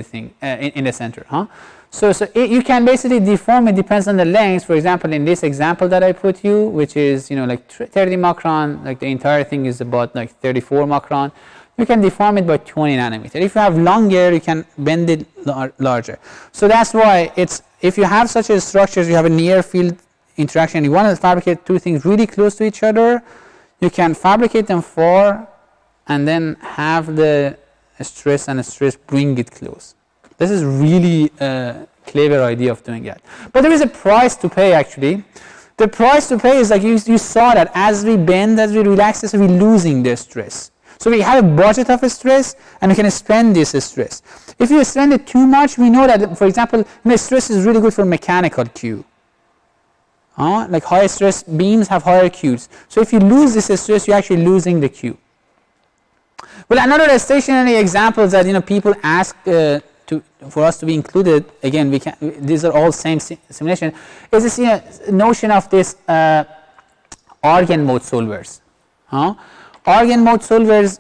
thing, in the center, So you can basically deform it, depends on the length. For example, in this example that I put you, which is, like 30 micron, like the entire thing is about like 34 micron. You can deform it by 20 nanometer. If you have longer, you can bend it larger. So that's why if you have such a structures, you have a near field interaction, you want to fabricate two things really close to each other, you can fabricate them far and then have the stress and stress bring it close. This is really a clever idea of doing that. But there is a price to pay actually. The price to pay is like you saw that as we bend, as we relax this, we're losing the stress. So we have a budget of stress and we can spend this stress. If you spend it too much, we know that, for example, stress is really good for mechanical Q. Like high stress beams have higher Qs. So if you lose this stress, you're actually losing the Q. Well, another stationary example that people ask for us to be included. Again, we can. These are all same simulation. Is this notion of this eigenmode solvers? Eigenmode solvers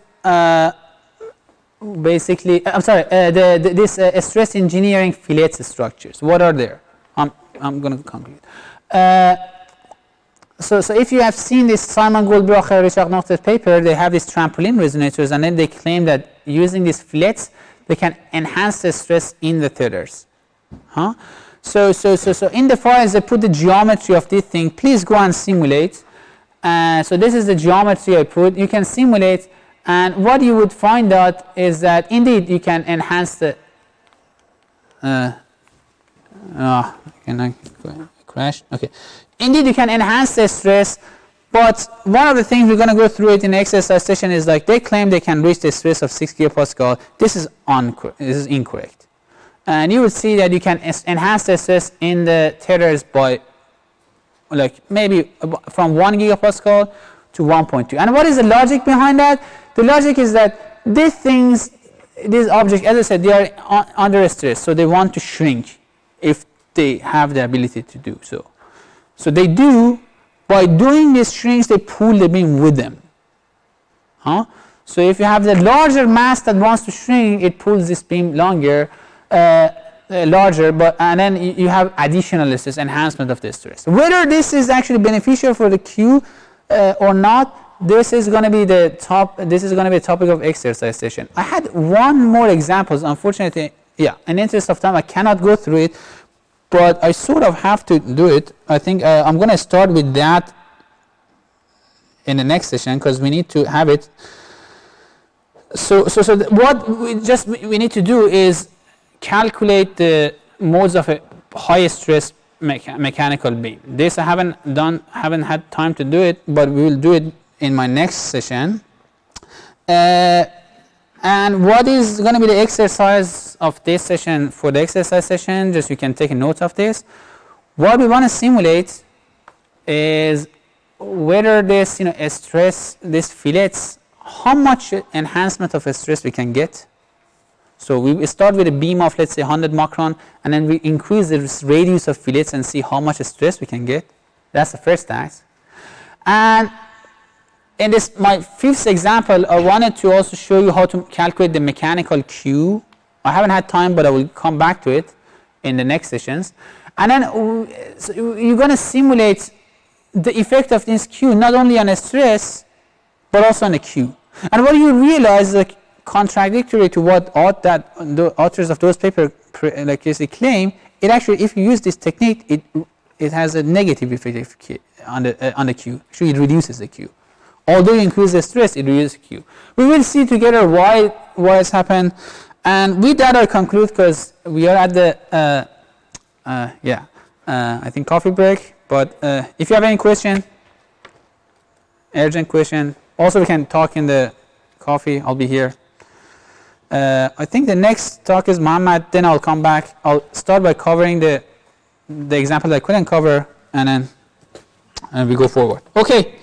basically. I'm sorry. This stress engineering fillet structures. What are there? I'm going to conclude. So if you have seen this Simon Goldbracher Richard Nochter's paper, they have these trampoline resonators, and then they claim that using these fillets, they can enhance the stress in the tethers. So in the files they put the geometry of this thing. Please go and simulate. So this is the geometry I put. You can simulate, and what you would find out is that indeed you can enhance the. Can I crash? Okay. Indeed, you can enhance the stress, but one of the things we're going to go through it in the exercise session is like they claim they can reach the stress of 6 gigapascal. This is incorrect. And you will see that you can enhance the stress in the tethers by like maybe from 1 gigapascal to 1.2. And what is the logic behind that? The logic is that these objects, as I said, they are under stress, so they want to shrink if they have the ability to do so. So they do, by doing these shrinks, they pull the beam with them. So if you have the larger mass that wants to shrink, it pulls this beam larger, and then you have additional stress, enhancement of the stress. Whether this is actually beneficial for the Q or not, this is going to be the topic of exercise session. I had one more examples. Unfortunately, in interest of time, I cannot go through it. But I sort of have to do it. I think I'm going to start with that in the next session because we need to have it. So what we need to do is calculate the modes of a high stress mechanical beam. This I haven't had time to do it, but we will do it in my next session. And what is going to be the exercise of this session? For the exercise session, just you can take a note of this. What we want to simulate is whether this stress, this fillets, how much enhancement of a stress we can get. So we start with a beam of let's say 100 micron, and then we increase the radius of fillets and see how much stress we can get. That's the first task. And in this, my fifth example, I wanted to also show you how to calculate the mechanical Q. I haven't had time, but I will come back to it in the next sessions. And then so you're going to simulate the effect of this Q not only on a stress, but also on a Q. And what you realize, like contradictory to what the authors of those papers claim, it actually, if you use this technique, it has a negative effect on the Q. Actually, it reduces the Q. Although you increase the stress, it reduces Q. We will see together why it's happened, and with that I conclude because we are at the I think coffee break. But if you have any question, urgent question, also we can talk in the coffee. I'll be here. I think the next talk is Muhammad. Then I'll come back. I'll start by covering the example I couldn't cover, and then we go forward. Okay.